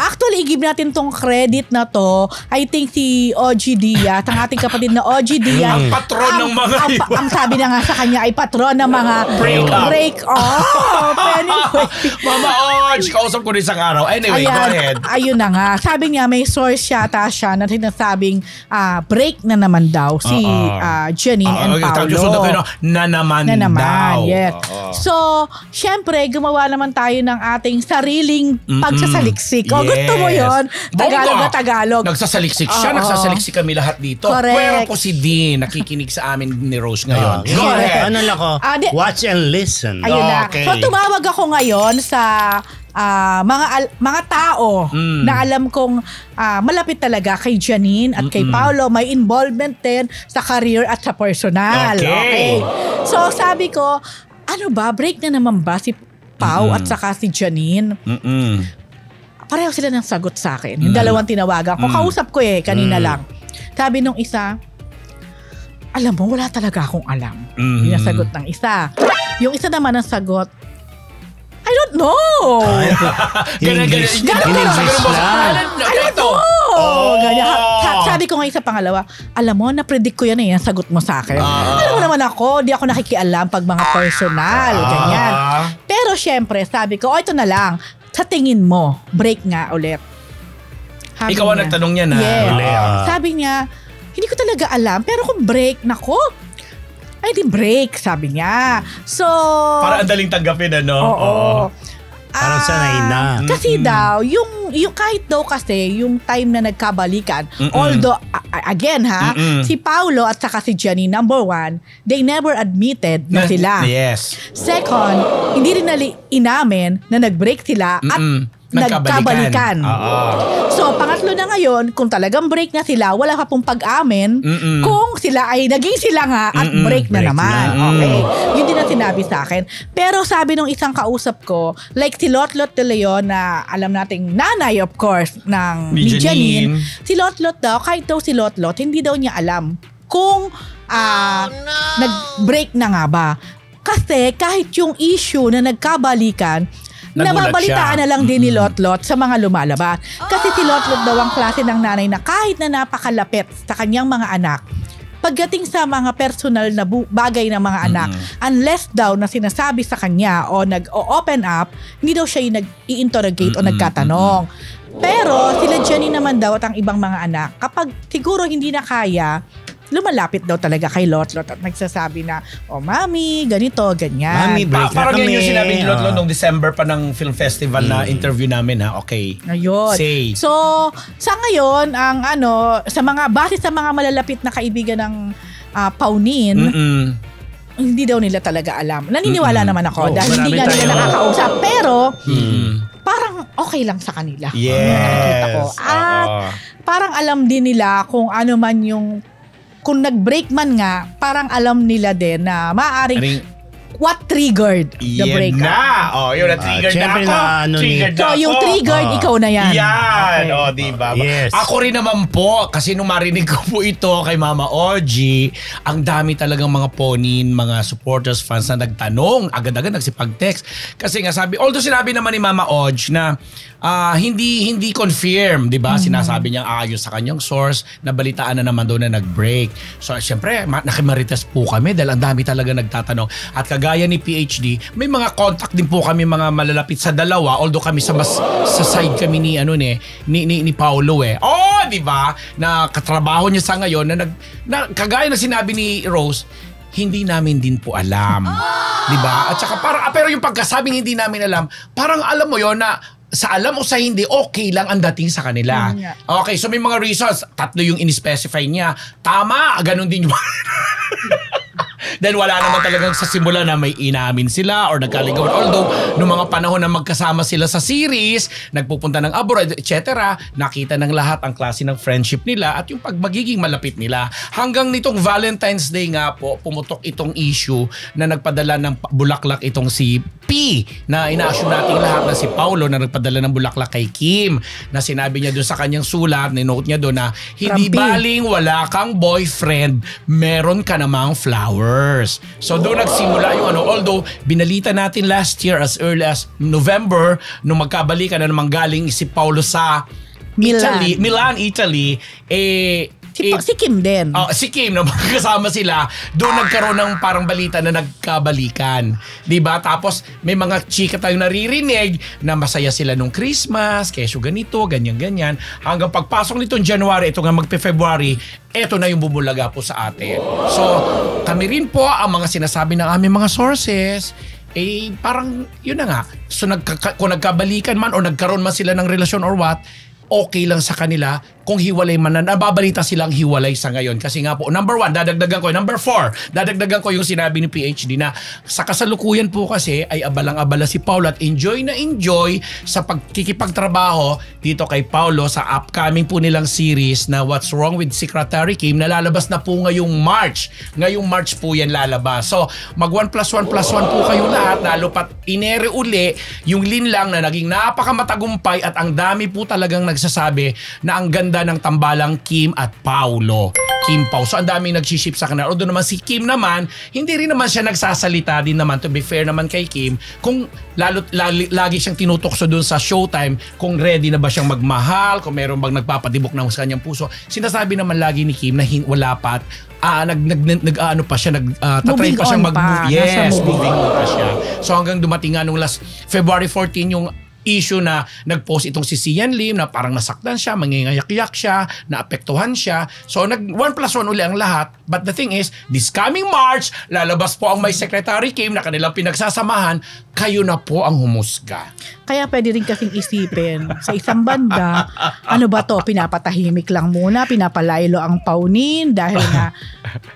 Actually, i-give natin tong credit na to. I think si OG Diaz, ang ating kapatid na OG Diaz. Ang patron ng mga ang sabi na nga sa kanya ay patron ng mga break-up. Anyway. Mama Og, kausap ko rin isang araw. Anyway, go ahead. Ayun na nga. Sabi niya, may source yata siya na sinasabing break na naman daw si Janine and Paolo. Na naman daw. Yes. So, syempre, gumawa naman tayo ng ating sariling pagsasaliksik. O, gusto mo yon? Tagalog na Tagalog. Nagsasaliksik siya. Nagsasaliksik kami lahat dito. Correct. Pero po si Dean, nakikinig sa amin ni Rose ngayon. Go ahead. Ano lang ko? Watch and listen. Ayun na. Okay. So, tumawag ako ngayon sa mga tao na alam kong malapit talaga kay Janine at kay Paolo. May involvement din sa career at sa personal. Okay. So, sabi ko, ano ba? Break na naman ba si Pao at saka si Janine? Pareho sila ng sagot sa akin. Yung dalawang tinawagan ko. Kausap ko kanina lang. Sabi nung isa, alam mo, wala talaga akong alam. Yung sagot ng isa. Yung isa naman ang sagot, I don't know. English. Sabi ko nga sa pangalawa, alam mo, na-predict ko yan ang sagot mo sa akin. Alam mo naman ako, di ako nakikialam pag mga personal, ganyan. Pero syempre, sabi ko, ito na lang, sa tingin mo, break nga ulit. Ikaw ang nagtanong niya na. Yeah. Sabi niya, hindi ko talaga alam, pero kung break, nako, ay di break, sabi niya. So, para ang daling tanggapin, ano? Oo. Parang sanay na. Kasi daw, yung kahit daw kasi, yung time na nagkabalikan, although, again si Paolo at saka si Janine, number one, they never admitted na sila. Yes. Second, hindi rin inamin na nag-break sila at nagkabalikan. So, pangatlo na ngayon, kung talagang break na sila, wala ka pong pag-amin kung sila ay naging sila nga at break na naman. Okay. Yun din ang sinabi sa akin. Pero sabi nung isang kausap ko, like si Lotlot de Leon na alam nating nanay of course ng ni Janine, si Lotlot daw, kahit daw si Lotlot, hindi daw niya alam kung nag-break na nga ba. Kasi kahit yung issue na nagkabalikan, nababalitaan na lang din ni Lotlot sa mga lumalabas. Kasi si Lotlot daw ang klase ng nanay na kahit na napakalapit sa kanyang mga anak, pagdating sa mga personal na bagay ng mga anak, unless daw na sinasabi sa kanya o nag-open up, hindi daw siya yung nag-i-interrogate o nagkatanong. Pero sila Jenny naman daw at ang ibang mga anak, kapag siguro hindi na kaya, lumalapit daw talaga kay Lotlot at nagsasabi na, mami, ganito, ganyan. Mami, break na parang kami. yun yung sinabi ni Lotlot nung December pa ng film festival na interview namin ha. Okay. Ayun. Say. So, sa ngayon, ang base sa mga malalapit na kaibigan ng Paunin, hindi daw nila talaga alam. Naniniwala naman ako dahil hindi nga nila nakakausap. Pero, parang okay lang sa kanila. Nakikita ko. At parang alam din nila kung ano man yung kung nag-break man nga, parang alam nila din na maaaring what triggered the breakup. Yun na-triggered na ako. Triggered so, yung triggered, ikaw na yan. Yan. Diba? Yes. Ako rin naman po, kasi nung marinig ko po ito kay Mama Ogie, ang dami talagang mga Paunin, mga supporters, fans na nagtanong, agad-agad nagsipag-text. Kasi nga sabi, although sinabi naman ni Mama Ogie na hindi confirm, di ba? Sinasabi niya ayos sa kanyang source, nabalitaan na naman doon na nag-break. So, syempre, nakimarites po kami dahil ang dami talaga nagtatanong. At kagaya ni PhD, may mga contact din po kami mga malalapit sa dalawa, although kami sa side kami ni Paolo di ba? Na katrabaho niya sa ngayon na kagaya na sinabi ni Rose, hindi namin din po alam. Di ba? At saka pero yung pagkasabing hindi namin alam, parang alam mo yon na sa alam o sa hindi, okay lang ang dating sa kanila. Okay, so may mga reasons. 3 yung in-specify niya. Tama, ganun din yung dahil wala naman talagang sa simula na may inamin sila or nagkaligawan. Although, nung mga panahon na magkasama sila sa series, nagpupunta ng abroad, etc., nakita ng lahat ang klase ng friendship nila at yung magiging malapit nila. Hanggang nitong Valentine's Day nga po, pumutok itong issue na nagpadala ng bulaklak itong si P, na ina-assume nating lahat na si Paulo na nagpadala ng bulaklak kay Kim, na sinabi niya doon sa kanyang sulat, ni-note niya doon na hindi baling wala kang boyfriend, meron ka namang flowers. So doon nagsimula yung although binalita natin last year as early as November, nung magkabalikan na namang galing si Paulo sa Milan, Italy, si Kim din. Si Kim, na magkasama sila, doon nagkaroon ng parang balita na nagkabalikan. Diba? Tapos may mga chika tayong naririnig na masaya sila nung Christmas, kesyo ganito, ganyan-ganyan. Hanggang pagpasok nitong January, ito nga magpe-February, eto na yung bumulaga po sa atin. So, kami rin po, ang mga sinasabi ng aming mga sources, parang yun na nga. So, kung nagkabalikan man o nagkaroon man sila ng relasyon or what, okay lang sa kanila kung hiwalay man na nababalita silang hiwalay sa ngayon. Kasi nga po, number 1, dadagdagan ko. Number 4, dadagdagan ko yung sinabi ni PhD na sa kasalukuyan po kasi ay abalang-abala si Paulo at enjoy sa pagkikipagtrabaho dito kay Paulo sa upcoming po nilang series na What's Wrong with Secretary Kim na lalabas na po ngayong March. Ngayong March po yan lalabas. So, mag 1+1+1 po kayo lahat, lalo pat inere uli yung linlang na naging napakamatagumpay at ang dami po talagang nagsasabi na ang ganda ng tambalang Kim at Paulo. Kim Pao. So, ang daming nagsiship sa kanila. Although naman si Kim naman, hindi rin naman siya nagsasalita din naman, to be fair naman kay Kim, kung lagi siyang tinutokso doon sa Showtime, kung ready na ba siyang magmahal, kung meron bang nagpapatibok ng sa kanyang puso. Sinasabi naman lagi ni Kim na wala pa at tatry pa siyang mag-move. Yes, moving on pa siya. So, hanggang dumating nga nung last February 14 yung issue na nag-post itong si Sian Lim na parang nasaktan siya, mangingayak-yak siya, naapektuhan siya. So, 1+1 uli ang lahat. But the thing is, this coming March, lalabas po ang My Secretary Kim na kanilang pinagsasamahan. Kayo na po ang humusga. Kaya pwede rin kasing isipin sa isang banda, ano ba to, pinapatahimik lang muna, pinapalaylo ang Paunin dahil na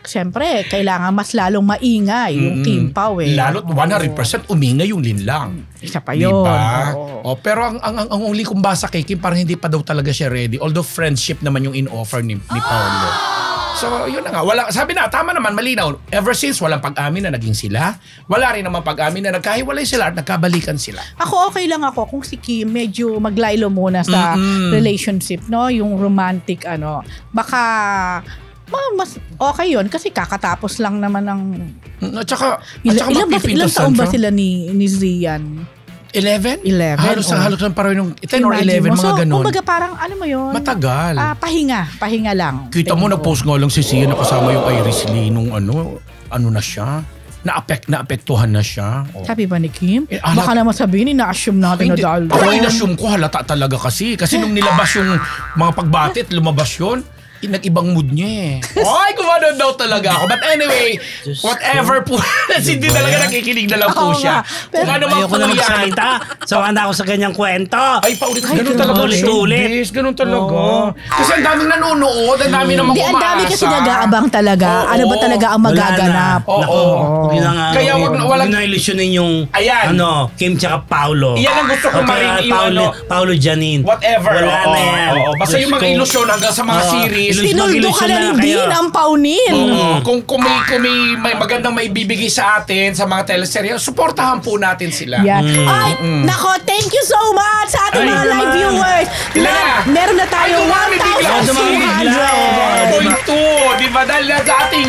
siyempre, kailangan mas lalong maingay yung Kim Pao Lalo't 100% umingay yung linlang. Isa pa yun. Diba? Pero ang uli kong basa kay Kim, parang hindi pa daw talaga siya ready. Although friendship naman yung in-offer ni Paolo. So, yun na nga. Sabi na, tama naman, malinaw. Ever since, walang pag-amin na naging sila. Wala rin naman pag-amin na nagkahiwalay sila at nagkabalikan sila. Ako, okay lang ako kung si Kim medyo maglaylo muna sa relationship, no? Yung romantic, baka mas okay yun kasi kakatapos lang naman ng... At saka ilang taon ba sila ni Zian? 11? 11, Halos lang parang yung 10 or Imagine 11, mo. mga So, ganun. kumbaga parang, ano mo yun? Matagal. Pahinga lang. Kita mo, Tingin ko. na-post nga lang si Sia na kasama yung Iris Lee nung ano na siya. Naapektuhan na siya. Sabi ba ni Kim? Eh, Baka naman sabihin, ina-assume natin na dahil Ako doon. in-assume ko halata talaga kasi. Kasi nung nilabas yung mga pagbatit, lumabas yun. Nag-ibang mood niya eh. Ay, gumano daw talaga ako. But anyway, whatever po. Hindi talaga nakikinig na lang po Oo siya. nga. Kung ano man Ayoko po na yan. magsalita. Sawa na ako sa ganyang kwento. Ay, paulit. Ganun talaga. ulit-ulit. Showbiz, ganun talaga. Kasi ang daming nanonood, ang dami namang Hindi, ang dami kasi umaasa. nag-aabang talaga. Oo. Ano ba talaga ang magaganap? Oo. Nako, huwag na nga. Kaya wag na ilusyonin yung Ayan. Kim tsaka Paolo. Iyan ang gusto ko marinig yung ano. Paolo Janine. Whatever. Wala Oo, na yan. oo. Basta yung mga Diyos ko. ilusyon hanggang sa mga Oo. series. Sinuldo ka na ni Dean ang paunin. Oo. Kung may magandang maibibigay sa atin sa mga teleserye, suportahan po natin sila. Yeah. Ay, nako, thank you so much sa ating Ay, mga live naman. viewers. Ilan na? Meron na tayo dumami bigla. Dumami bigla. 1,200. Di ba? Dahil sa ating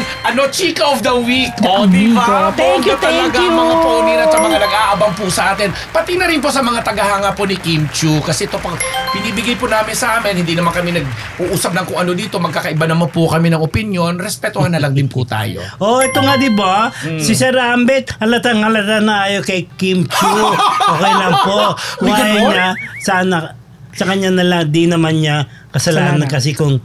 Chika of the Week. Di ba? Thank you, Bongga thank talaga you. ang mga pony at sa mga nag-aabang po sa atin. Pati na rin po sa mga tagahanga po ni Kim Chu. Kasi ito pang binibigay po namin sa amin. Hindi naman kami nag-uusap ng kung ano dito. Magkakaiba naman po kami ng opinion. Respetuhan na lang din po tayo. Oh, ito nga di ba? Si Sir Ambet, halatang na ayaw kay Kim Chu. Okay lang po. May Why ganon? niya, sa kanya na lang, di naman niya kasalanan Kasalanan. kasi kung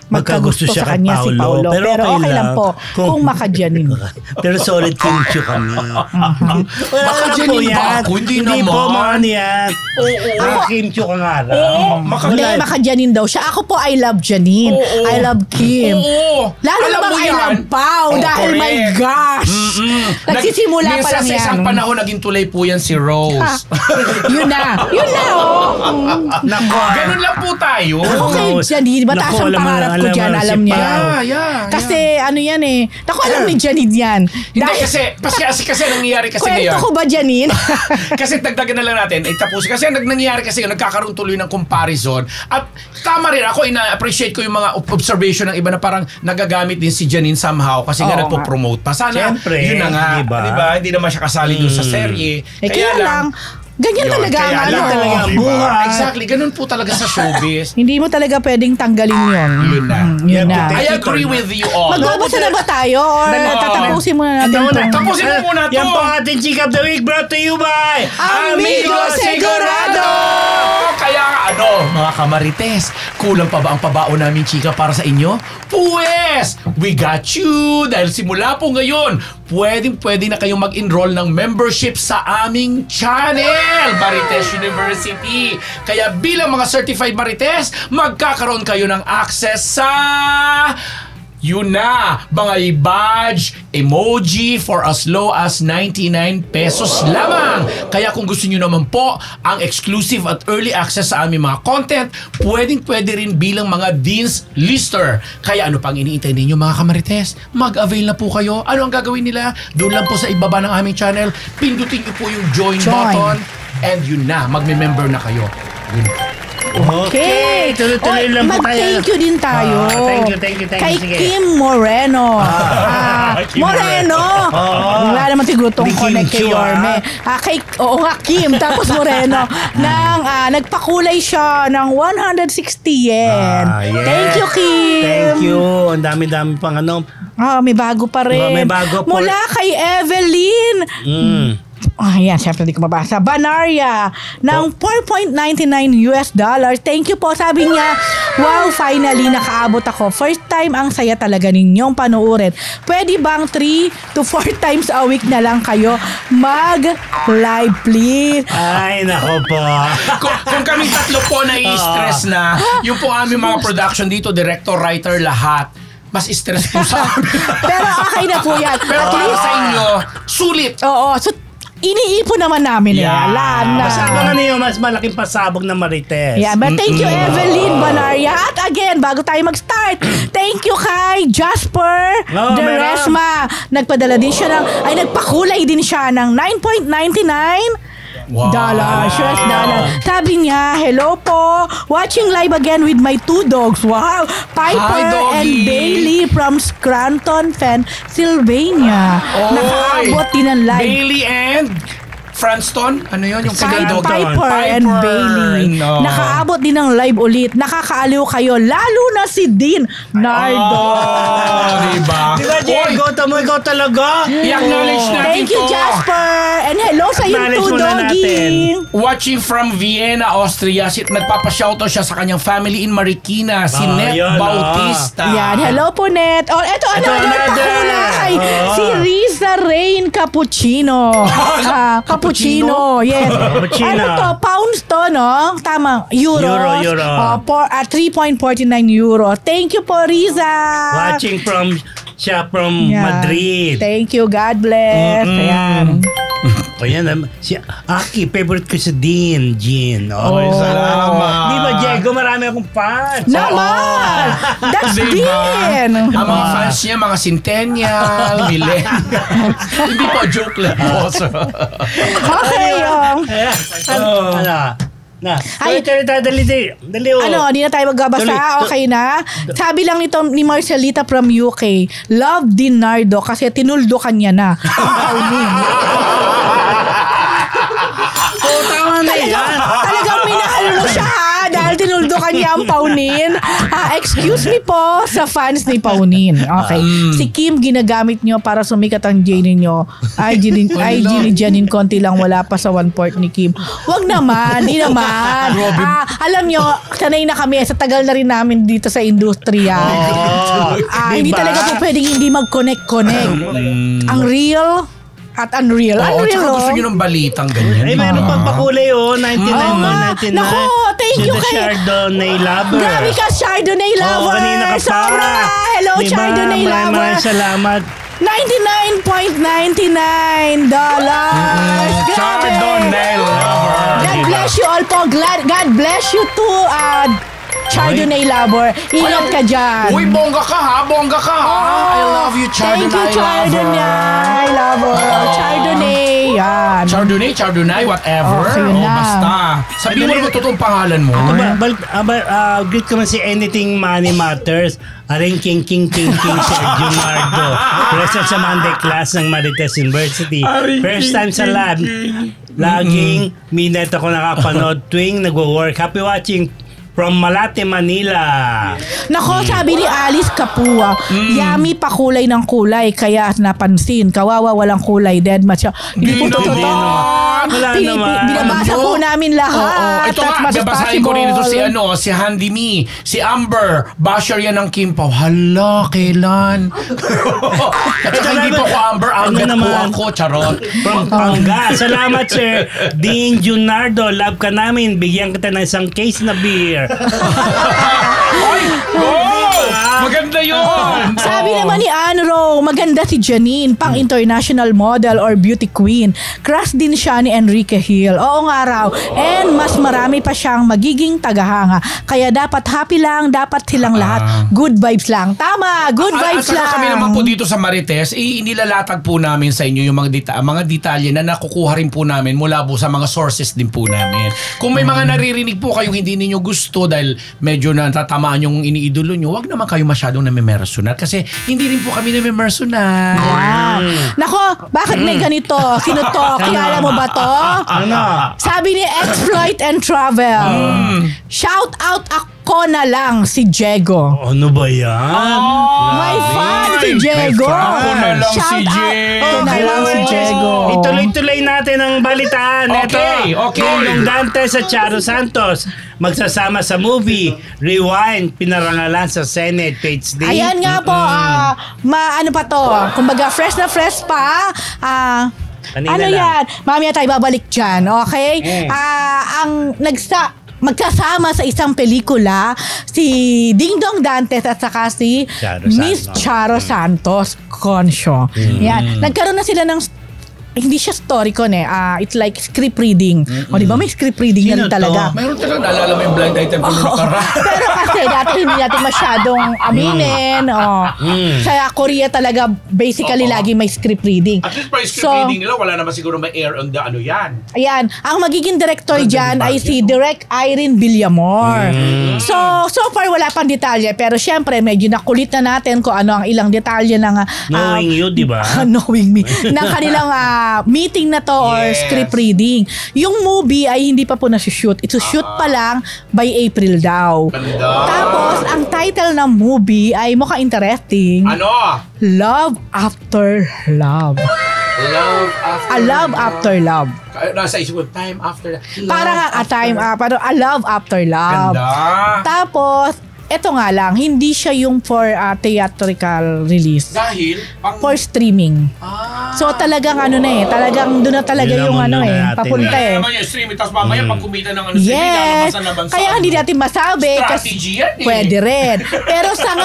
magkagusto siya sa kay kanya si Paolo. Pero okay lang po kung makadyanin. Pero solid Kim Chu kami. Wala Makadyanin ba ako? Hindi po, naman. mga ano yan. Oo. Kim Chu ka nga lang. Oo, Hindi, makadyanin daw siya. Ako po, I love Janine. Oo. I love Kim. Oo. Lalo Alam namang mo I yan. love Pao. Oh, Dahil my correct. gosh. Nagsisimula pa lang Minsan sa isang yan. panahon, naging tulay po yan si Rose. Yun na. Nako. Ganun lang po tayo. Ako kay Janine, mataas Naku, ang alam mo pangarap na, ko alam mo dyan, na si alam niya. Pao. Yeah. Kasi ano yan eh. Naku, alam ni Janine yan. Hindi kasi nangyayari kasi Kwento ngayon. ko ba, Janine? Kasi dagdagan na lang natin, tapos kasi nangyayari kasi nagkakaroon tuloy ng comparison at tama rin ako, ina-appreciate ko yung mga observation ng iba na parang nagagamit din si Janine somehow kasi nga Oo nagpo-promote pa. Sana, Siyempre, yun na nga, diba? diba? Hindi naman siya kasali doon sa serye. Kaya lang, ganyan Yun, talaga ang kaya ano. lang talaga ang diba? buhay. Exactly, ganun po talaga sa showbiz. Hindi mo talaga pwedeng tanggalin yun. Yun na. Yun na. I agree with you all. Magbabasa na ba tayo? Or tatapusin muna natin Ano ito? na? Tapusin mo muna to. Yan po ang ating Chika of the Week brought to you by Amigo Segurado! Kaya mga kamarites, kulang pa ba ang pabao namin, chika, para sa inyo? Pues, we got you! Dahil simula po ngayon, pwede na kayong mag-enroll ng membership sa aming channel, Marites University. Kaya bilang mga certified Marites, magkakaroon kayo ng access sa... Yun na, mga badge, emoji for as low as 99 pesos lamang. Kaya kung gusto nyo naman po ang exclusive at early access sa aming mga content, pwede rin bilang mga Dean's Lister. Kaya ano pang iniintay ninyo mga kamarites? Mag-avail na po kayo. Ano ang gagawin nila? Doon lang po sa ibaba ng aming channel. Pindutin nyo po yung join button. And yun na, magme-member na kayo. Yun. Okay. Tuloy-tuloy lang po tayo. Mag-thank you din tayo. Thank you. Kay Sige. Kim Moreno. Kim Moreno. Wala naman siguro itong Hindi Kim connect kay Chu, Yorme. Oo nga, Kim. Tapos Moreno. Nagpakulay siya ng 160 yen. Yes. Thank you, Kim. Thank you. Ang dami-dami pang ano. May bago pa rin. May bago po. Mula kay Evelyn. Ayan, syempre hindi ko mabasa. Banaria ng $4.99. Thank you po. Sabi niya, wow, finally nakaabot ako. First time, ang saya talaga ninyong panoorin. Pwede bang 3 to 4 times a week na lang kayo mag-live, please? Ay, nako po. Kung kaming tatlo po nai-stress na, yung po aming mga production dito, director, writer, lahat, mas stress po sa amin. Pero okay na po yan. Pero At para least, sa inyo, sulit. oo, so iniipon naman namin Alam na. Masabangan niyo, mas malaking pasabog na Marites. Yeah, but thank you Evelyn Banaria. At again, bago tayo mag-start, thank you kay Jasper Deresma. Nagpadala din siya nagpakulay din siya ng 9.99 $. Sabi niya, hello po. Watching live again with my 2 dogs. Wow. Piper and Bailey from Scranton, Pennsylvania. Nakaabot din ang live. Bailey and Franston? Ano yun? Yung Piper and Bailey. No. Nakaabot din ng live ulit. Nakakaaliw kayo. Lalo na si Dean Nardo. Diba? Diba, Diego? Tamo ikaw talaga. I-acknowledge natin Thank you, to. Jasper. And hello sa yung Acknowledge two muna doggy. natin. Watching from Vienna, Austria. Nagpapashoutout siya sa kanyang family in Marikina. Si Net yun, Bautista. Yan, hello po, Net. Oh, eto, another another. pakulay. Si Riza Rain Cappuccino. Cappuccino. Yes. Cappuccino. Ano to? Pounds to, no? Tama. Euros. Euro. 3.49 euro. Thank you po, Riza. Watching from Yeah. Madrid. Thank you. God bless. Ayan. O yan, si Aki, favorite ko si Jean. Oy, salamat. Di ba, Diego, marami akong fans. Naman! That's Diba? Dean! Ang mga fans niya, mga centennial, millennial. Hindi po, joke lang po. Okay, Ay, dali. Ano, di na tayo magbabasa? Tuloy. Okay na? Sabi lang nito ni Marcelita from UK, love Dean Nardo kasi tinuldo kanya na. Tama na yan. Talagang minahal mo siya ha, dahil tinuldo kanya ang Paunin. Excuse me po sa fans ni Paunin. Okay. Si Kim ginagamit nyo para sumikat ang J ninyo. IG ni Janine konti lang, wala pa sa 1/4 ni Kim. Wag naman, di naman. Alam nyo, sanay na kami. Sa tagal na rin namin dito sa industriya. Hindi talaga po pwedeng hindi mag-connect. Ang real at unreal. Unreal, Tsaka gusto nyo ng balitang ganyan. Ay, meron pang pakulay, 99. Naku, thank you The kay... Chardonnay lover. Grabe ka, Chardonnay lover. Kanina ka pa. Sobra. Hello, Diba? Chardonnay lover. Maraming salamat. $99.99. Grabe. Chardonnay lover. God bless you all po. God bless you too, Chardonnay lover. Ingat ka dyan. Uy, bongga ka ha. I love you, Chardonnay Thank you, Chardonnay lover. Chardonnay. Yan. Chardonnay, whatever. Okay na. Basta. Sabihin mo naman totoong pangalan mo. Greet ko man si Anything Money Matters. Aring King Sergio Nardo. Present sa Monday class ng Marites University. First time sa lab. Laging minute ako nakapanood tuwing nagwo-work. Happy watching from Malate, Manila. Nako, sabi ni Alice Kapua, yummy pa kulay ng kulay, kaya napansin. Kawawa walang kulay, dead match. Hindi po totoo. Wala naman. Binabasa po namin lahat. Ito nga, babasahin ko rin ito si Handy Me, si Amber, basher yan ng Kim Pao. Hala, kailan? At saka hindi po ko Amber, Albert po ako, charot. From Panga. Salamat, Sir Dean Junardo. Love ka namin. Bigyan kita ng isang case na beer. Ay, maganda yun. Sabi naman ni Anro, maganda si Janine, pang international model or beauty queen. Crush din siya ni Enrique Hill. Oo nga raw. And mas marami pa siyang magiging tagahanga. Kaya dapat happy lang, dapat silang lahat. Good vibes lang. Tama, good vibes lang. At kami naman po dito sa Marites, inilalatag po namin sa inyo yung mga detalye na nakukuha rin po namin mula po sa mga sources din po namin. Kung may mga naririnig po kayong hindi ninyo gusto dahil medyo natatamaan yung iniidolo nyo, wag naman kayo masyadong namimersonar kasi hindi rin po kami namimersonar. Nako, bakit may ganito? Sino to? Kilala mo ba to? Ano? Sabi ni Exploit and Travel. Shout out ako na lang si Diego. Ano ba yan? My fan si Diego. Ako na lang si Shout out. Diego. Ako na lang si Diego. Ituloy-tuloy natin ang balitaan. Okay. Nung Dante sa Charo Santos magsasama sa movie Rewind, pinarangalan sa Senate page D. Ayan nga po, ano pa to? Kumbaga, fresh na fresh pa. Kanina Ano lang. yan? Mamaya tayo babalik dyan, okay? Magkasama sa isang pelikula si Ding Dong Dantes at saka si Miss Charo Santos Concho. Yan. Nagkaroon na sila ng hindi siya storycon it's like script reading. O di ba may script reading yan talaga. Mayroon talaga, naalala mo yung blind item ko nung nakaraan. Pero kasi dati hindi natin masyadong aminin. Sa Korea talaga basically lagi may script reading. At least by script reading nila, wala naman siguro may air on the ano yan. Ayan, ang magiging director dyan ay si Direk Irene Villamor. So, so far wala pang detalye, pero syempre medyo nakulit na natin kung ano ang ilang detalye ng Knowing you, di ba? Knowing me. ng kanilang meeting na to or script reading. Yung movie ay hindi pa po na-shoot. Ito-shoot pa lang by April daw. Tapos, ang title ng movie ay mukhang interesting. Ano? Love After Love. A Love After Love. Nasa isip ko, time after love. Parang parang A Love After Love. Ganda. Tapos, eto nga lang, hindi siya yung for theatrical release. Dahil, For streaming. So talagang talagang doon na talaga Yun yung ang mundo natin. papunta Kaya eh. naman yung streaming, tapos mamaya pag kumita ng ano Yes. Kaya hindi natin masabi Strategy yan eh. pwede rin. Pero sa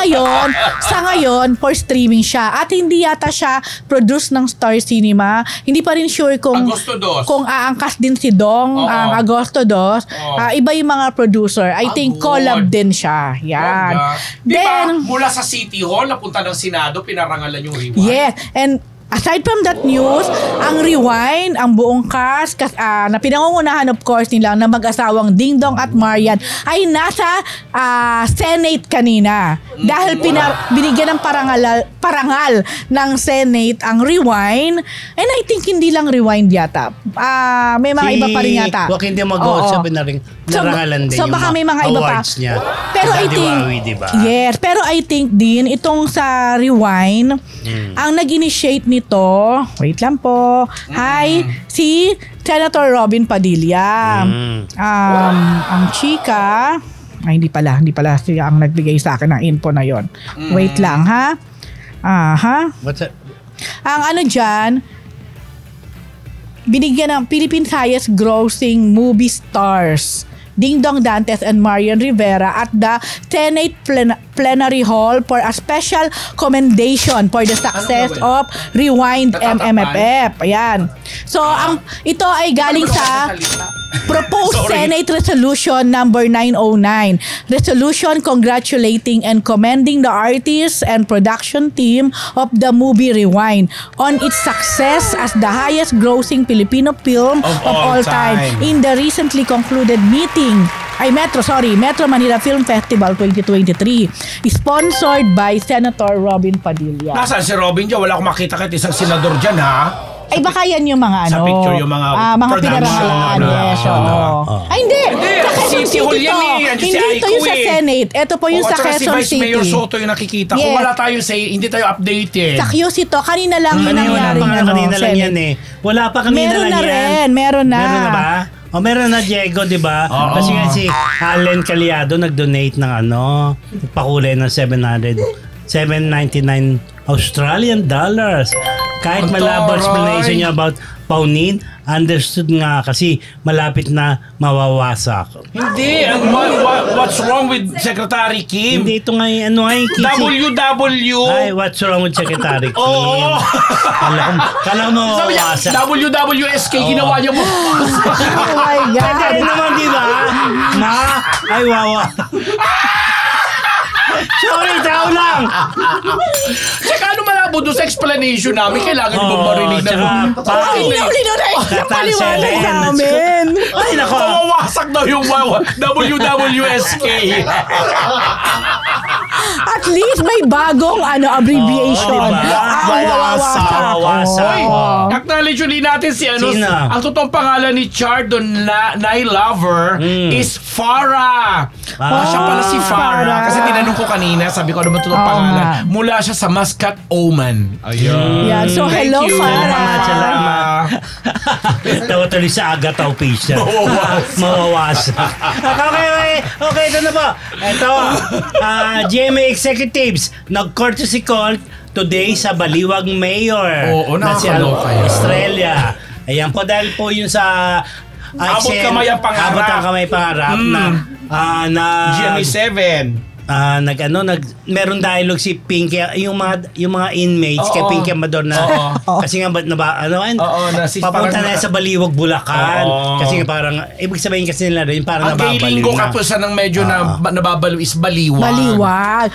ngayon for streaming siya at hindi yata siya produce ng Star Cinema. Hindi pa rin sure kung Agosto 2. kung aangkas din si Dong ang Agosto 2. Iba yung mga producer. I think good. collab din siya. Yan. Di ba, Then mula sa City Hall, napunta ng Senado, pinarangalan yung rewind. yes, and aside from that news, ang Rewind, ang buong cast na pinangungunahan of course nila na mag-asawang Ding Dong at Marian ay nasa Senate kanina. Dahil binigyan ng parangal ng Senate ang Rewind. And I think hindi lang Rewind yata. May mga iba pa rin yata. Joaquin de Magosa na rin narangalan din so yung baka may mga iba pa. awards niya. Pero I think, diba? yes, pero I think din itong sa Rewind, ang nag-initiate nito, wait lang po, si Senator Robin Padilla. Ang chika, hindi pala siya ang nagbigay sa akin ng info na yon. Wait lang ha. What's that? Ang dyan, binigyan ng Philippines highest grossing movie stars Ding Dong Dantes and Marian Rivera at the Senate Plenary Hall for a special commendation for the success of Rewind MMFF. Ayan. So, ito ay galing sa Proposed Senate Resolution number 909. Resolution congratulating and commending the artists and production team of the movie Rewind on its success as the highest grossing Filipino film of all time in the recently concluded Metro Manila Film Festival 2023, sponsored by Senator Robin Padilla. Nasaan si Robin dyan? Wala akong makita kahit isang senador dyan, ha? Ay baka yan yung mga Sa picture, yung mga pinarangalan. Yes, Ay hindi. Sa Quezon City City Hall to. yan eh. Hindi ito yung sa Senate. Ito po yung sa Quezon Si Vice Mayor City. Soto yung nakikita ko. Yes. Wala tayong say, hindi tayo updated. Sa QC to. Kanina lang yung nangyari. Kanina lang yan eh. Wala pa kanina Meron lang na yan. rin. Meron na. Meron na ba? Meron na Diego, di ba? Kasi nga si Allen Caliado nag-donate ng pakulay ng 799 Australian dollars. Kahit malabo explanation niya about Paunin, understood nga kasi malapit na mawawasak. Hindi. What's wrong with Secretary Kim? Hindi ito nga WW. Ay, what's wrong with Secretary Kim? Oo. Kala mo Sabi niya, mawawasak. WWSK, ginawa niya mo. Oh my God. Pwede naman, di ba? Ay, wawa. Sorry, tao lang. Tsaka ano malabo doon sa explanation namin, kailangan mo ba marinig na Bakit naulino na yung paliwanag sa amin? Ay, nako. Mawawasak daw yung WWSK. At least may bagong abbreviation. Wawasak. Acknowledge ulit natin si Sino? ang totoong pangalan ni Chardon Nai Lover is Farah. Siya pala si Farah. Kasi tinanong ko kanina, sabi ko ano ba totoong pangalan? Mula siya sa Muscat, Oman. Ayun. Yeah, so hello, Farah. Salamat. Tawa tuloy sa Agataw page na. Mawawasak. Okay, ito na po. Ito, GMA Executives, nag-courtesy call today sa Baliwag Mayor. Oo, na si nakakaloka yan. Estrella. Ayan po, dahil po yun sa Abot kamay ang pangarap. Abot ang kamay pangarap na GMA 7. Meron dialogue si Pinky, yung mga inmates kay Pinky Amador na kasi nga papunta na sa Baliwag, Bulacan. Kasi nga parang ibig sabihin kasi nila yung parang ang nababaliw gaylinggo na. kapusan ng medyo nababaliw is Baliwag. Baliwag.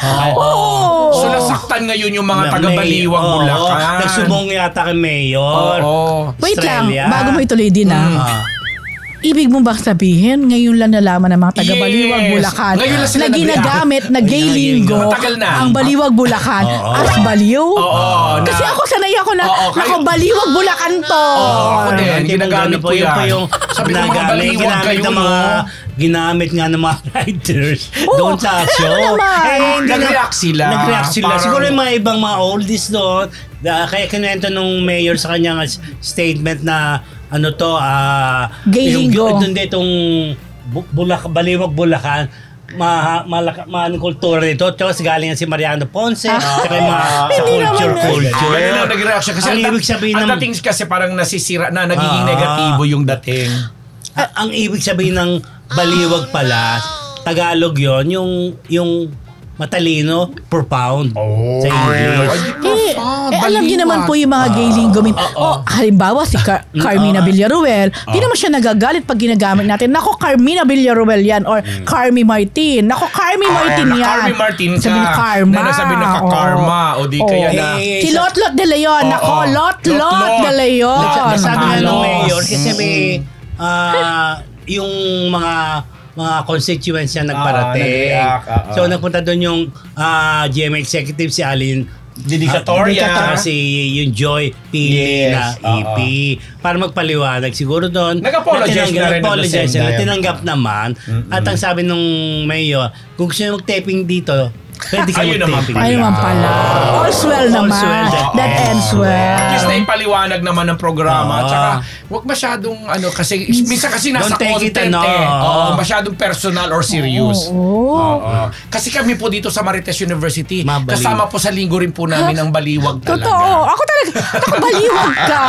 So nasaktan ngayon yung mga taga Baliwag, Bulacan. Nagsumong yata kay Mayor. Wait lang, Australia. bago mo ituloy din Ibig mo bang sabihin, ngayon lang nalaman ng mga taga-Baliwag, Yes. Bulacan Ngayon lang sila na ginagamit na gay linggo Matagal na. ang Baliwag, Bulacan as baliw? Oo. Kasi ako sanay ako na, Oo, kayo- naku, Baliwag, Bulacan to. Ako din. Hindi mo Ginagamit po ko yan. pa yung Sabi ng mga baliwag ginamit kayo, ng mga no? ginamit nga ng mga writers Oo, doon sa show. naman. hindi Nag-react sila. Nag-react sila. Parang- Siguro yung mga ibang mga oldies doon, kaya kinuwento nung mayor sa kanyang statement na ano to, Gay linggo. Doon itong Baliwag, Bulacan, maanong kultura nito. Tapos galing si Mariano Ponce, tsaka yung mga sa Hindi naman culture. Ganun ang nag-reaction. Kasi Ang ibig sabihin ang ng- dating kasi parang nasisira na, nagiging negatibo yung dating. Ang ibig sabihin ng baliwag pala, Tagalog yon, yung matalino per pound sa English. Alam niyo naman po yung mga gay linggo. Halimbawa si Carmina Villaruel, di naman siya nagagalit pag ginagamit natin. Nako, Carmina Villaruel yan or Carmi Martin. Nako, Carmi Martin yan. Carmi Martin ka. Sabi ni Karma. Na nasabi na ka-karma. O di kaya na. Si Lotlot de Leon. Nako, Lotlot de Leon. Sabi nga ng Halos. mayor, kasi may yung mga constituents niya nagparating. nag-react, So nagpunta doon yung GMA executive si Alin Dedicatoria. si yung Joy Pili Yes, na EP para magpaliwanag siguro doon. Nag-apologize na rin at the Nag-apologize same na time. tinanggap naman. At ang sabi nung mayor, kung gusto nyo mag-taping dito, pwede kayo Ayun naman mag-taping. pala. Ayun naman pala. All's well All's naman. well. That ends well. At least na ipaliwanag naman ng programa. Oo. Tsaka, huwag masyadong, kasi, minsan kasi nasa Don't take it, content ano. Oo, masyadong personal or serious. Oo. Oo. Kasi kami po dito sa Marites University, Mabaliw. kasama po sa linggo rin po namin ang baliwag talaga. Totoo. Ako talaga. Ako, baliwag ka.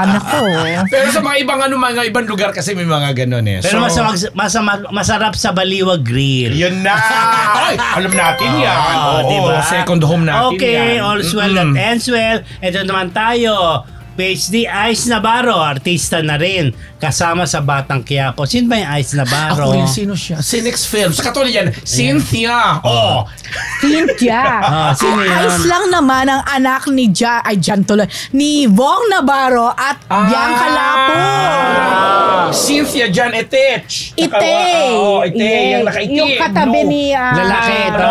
Nako. Pero sa mga ibang mga ibang lugar kasi may mga ganun eh. Pero masarap sa Baliwag Grill. Yun na! Ay, alam natin yan. Oo, diba? second home natin Okay, yan. all's well that ends well. Ito naman tayo. PhD Ice Navarro, artista na rin. Kasama sa Batang Quiapo. Sino ba yung Ice Navarro? Ako rin, sino siya? Cinex Films. Sa katulad yan, Cynthia. Oh. Cynthia. Sino yun? Ayos lang naman ang anak ni Jan tuloy. Ni Vong Navarro at Bianca Lapo. Cynthia Jan Etech. Ite. Ite. Yung nakaitim. Yung katabi ni... Lalaki ito.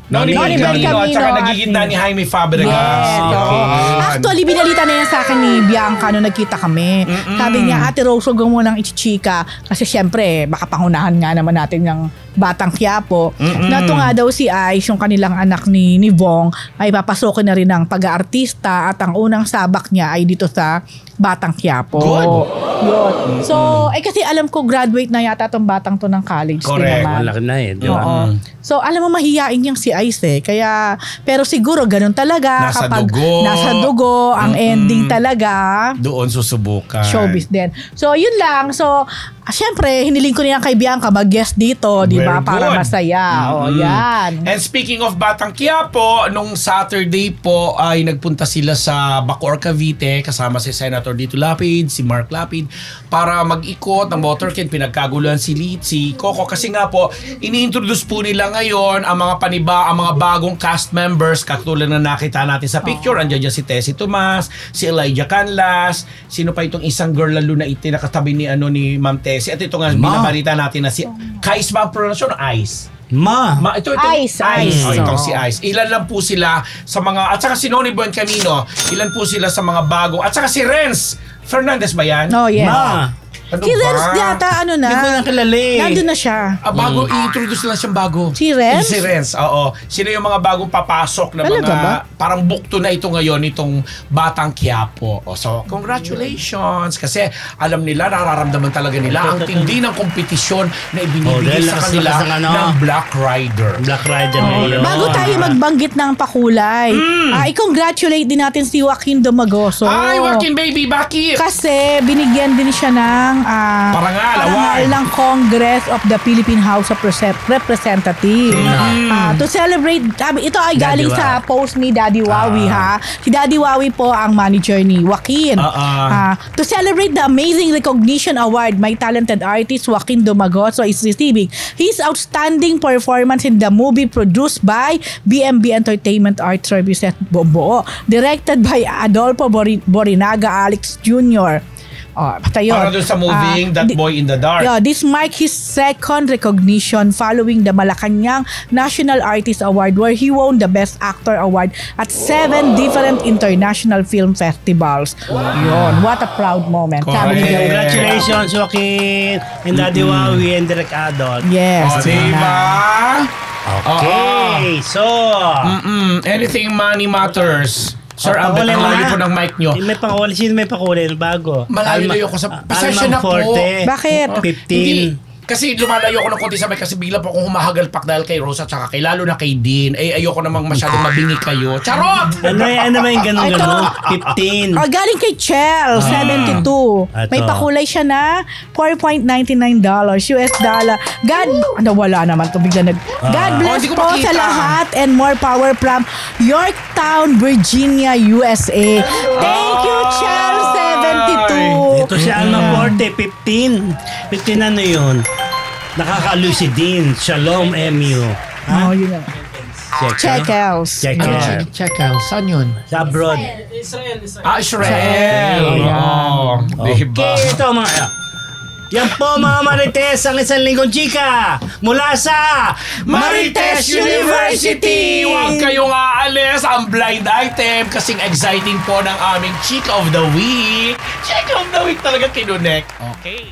Noni Noni Belcamino at saka Belcamino nagigitna at ni Jaime Fabregas. Yes, oo. Actually, binalita na yan sa akin ni Bianca nung nagkita kami. Sabi niya, Ate Rose, huwag mo nang ichichika. Kasi syempre, baka pangunahan nga naman natin yung Batang Quiapo. Nato nga daw si Ice, yung kanilang anak ni Vong, ay papasokin na rin ng pag-aartista at ang unang sabak niya ay dito sa Batang Quiapo. Good. Yun. So, kasi alam ko graduate na yata tong batang to ng college. Correct. Din naman. Malaki na eh. Di ba? Oo. So, alam mo, mahihain yung si Ice eh. Kaya, pero siguro ganun talaga. Nasa kapag dugo. nasa dugo, ang ending talaga, Doon susubukan. showbiz din. So, yun lang. So, syempre, hiniling ko niya kay Bianca mag-guest dito, di ba? Very Para good. masaya. O, yan. And speaking of Batang Quiapo, nung Saturday po ay nagpunta sila sa Bacoor, Cavite kasama si Senator Dito Lapid, si Mark Lapid para mag-ikot ng motorcade. Pinagkaguluhan si Coco kasi nga po ini-introduce po nila ngayon ang mga ang mga bagong cast members katulad na nakita natin sa picture. Andiyan dyan si Tessie Tomas, si Elijah Canlas, sino pa itong isang girl lalo na nakatabi ni Ma'am Tessie. At ito nga binabalita natin na si Kais ba ang pronunciation? Ice. Ito, Ice. Oh, itong si Ice. Ilan lang po sila sa mga, at saka si Noni Buencamino, ilan po sila sa mga bago, at saka si Renz Fernandez ba yan? Oh, yes. Ano Si Renz yata, Hindi ko na kilala eh. Nandun na siya. Bago, i-introduce na siyang bago. Si Renz? Si Renz, oo. Sino yung mga bagong papasok na Talaga mga, ba? parang bukto na ito ngayon, itong Batang Quiapo. So, congratulations. Kasi alam nila, nararamdaman talaga nila ang tindi ng kompetisyon na ibinibigay dahil sa lakas kanila ng ng Black Rider. Black Rider na yun. Bago tayo magbanggit ng pakulay, i-congratulate din natin si Joaquin Domagoso. Ay, Joaquin baby, bakit? Kasi binigyan din siya ng Parangal, award. ng Congress of the Philippine House of Representatives. To celebrate, ito ay galing Daddy sa post ni Daddy Wawi ha. Si Daddy Wawi po ang manager ni Joaquin. To celebrate the amazing recognition award, my talented artist Joaquin Domagoso is receiving his outstanding performance in the movie produced by BMB Entertainment Art Services Bombo, directed by Adolfo Borinaga Alex Jr. Basta yun. Para doon sa moving That Boy in the Dark. Yeah, this marked his second recognition following the Malacanang National Artist Award where he won the Best Actor Award at 7 different international film festivals. Yun, what a proud moment. Sabi ni Joey. Congratulations, Joaquin, and Daddy Wawi, and Direk Adol. Yes. Diba? Okay, so... Anything money matters. Sir, ang Pakulay mo layo na. po ng mic nyo. May pakulay. Sino may pakulay? Bago. Malayo ko sa... Pasensya na po. Bakit? 15. Kasi lumalayo ko ng konti sa mic kasi bigla po akong humahagalpak dahil kay Rosa tsaka kay lalo na kay Dean. Ayoko namang masyadong mabingi kayo. Charot! Ano ba yung ganun-ganun? 15. Galing kay Chell, 72. May Ito. pakulay siya na $4.99 US dollar. God, wala naman to bigla nag. God bless hindi ko po makita. sa lahat and more power from Yorktown, Virginia, USA. Thank you, Chell, 72. Ito si Alma Forte, 15. 15 ano yun? Nakaka-lucid din. Shalom, MU. Oh, yun na. Check out. Check out. Check out. Saan yun? Sa abroad. Israel. Israel. Oo. Diba? Okay, ito mga... Yan po mga Marites, ang isang linggong chika mula sa Marites University! Huwag kayong aalis ang blind item kasing exciting po ng aming Chick of the Week. Chick of the Week talaga tinunek. Okay.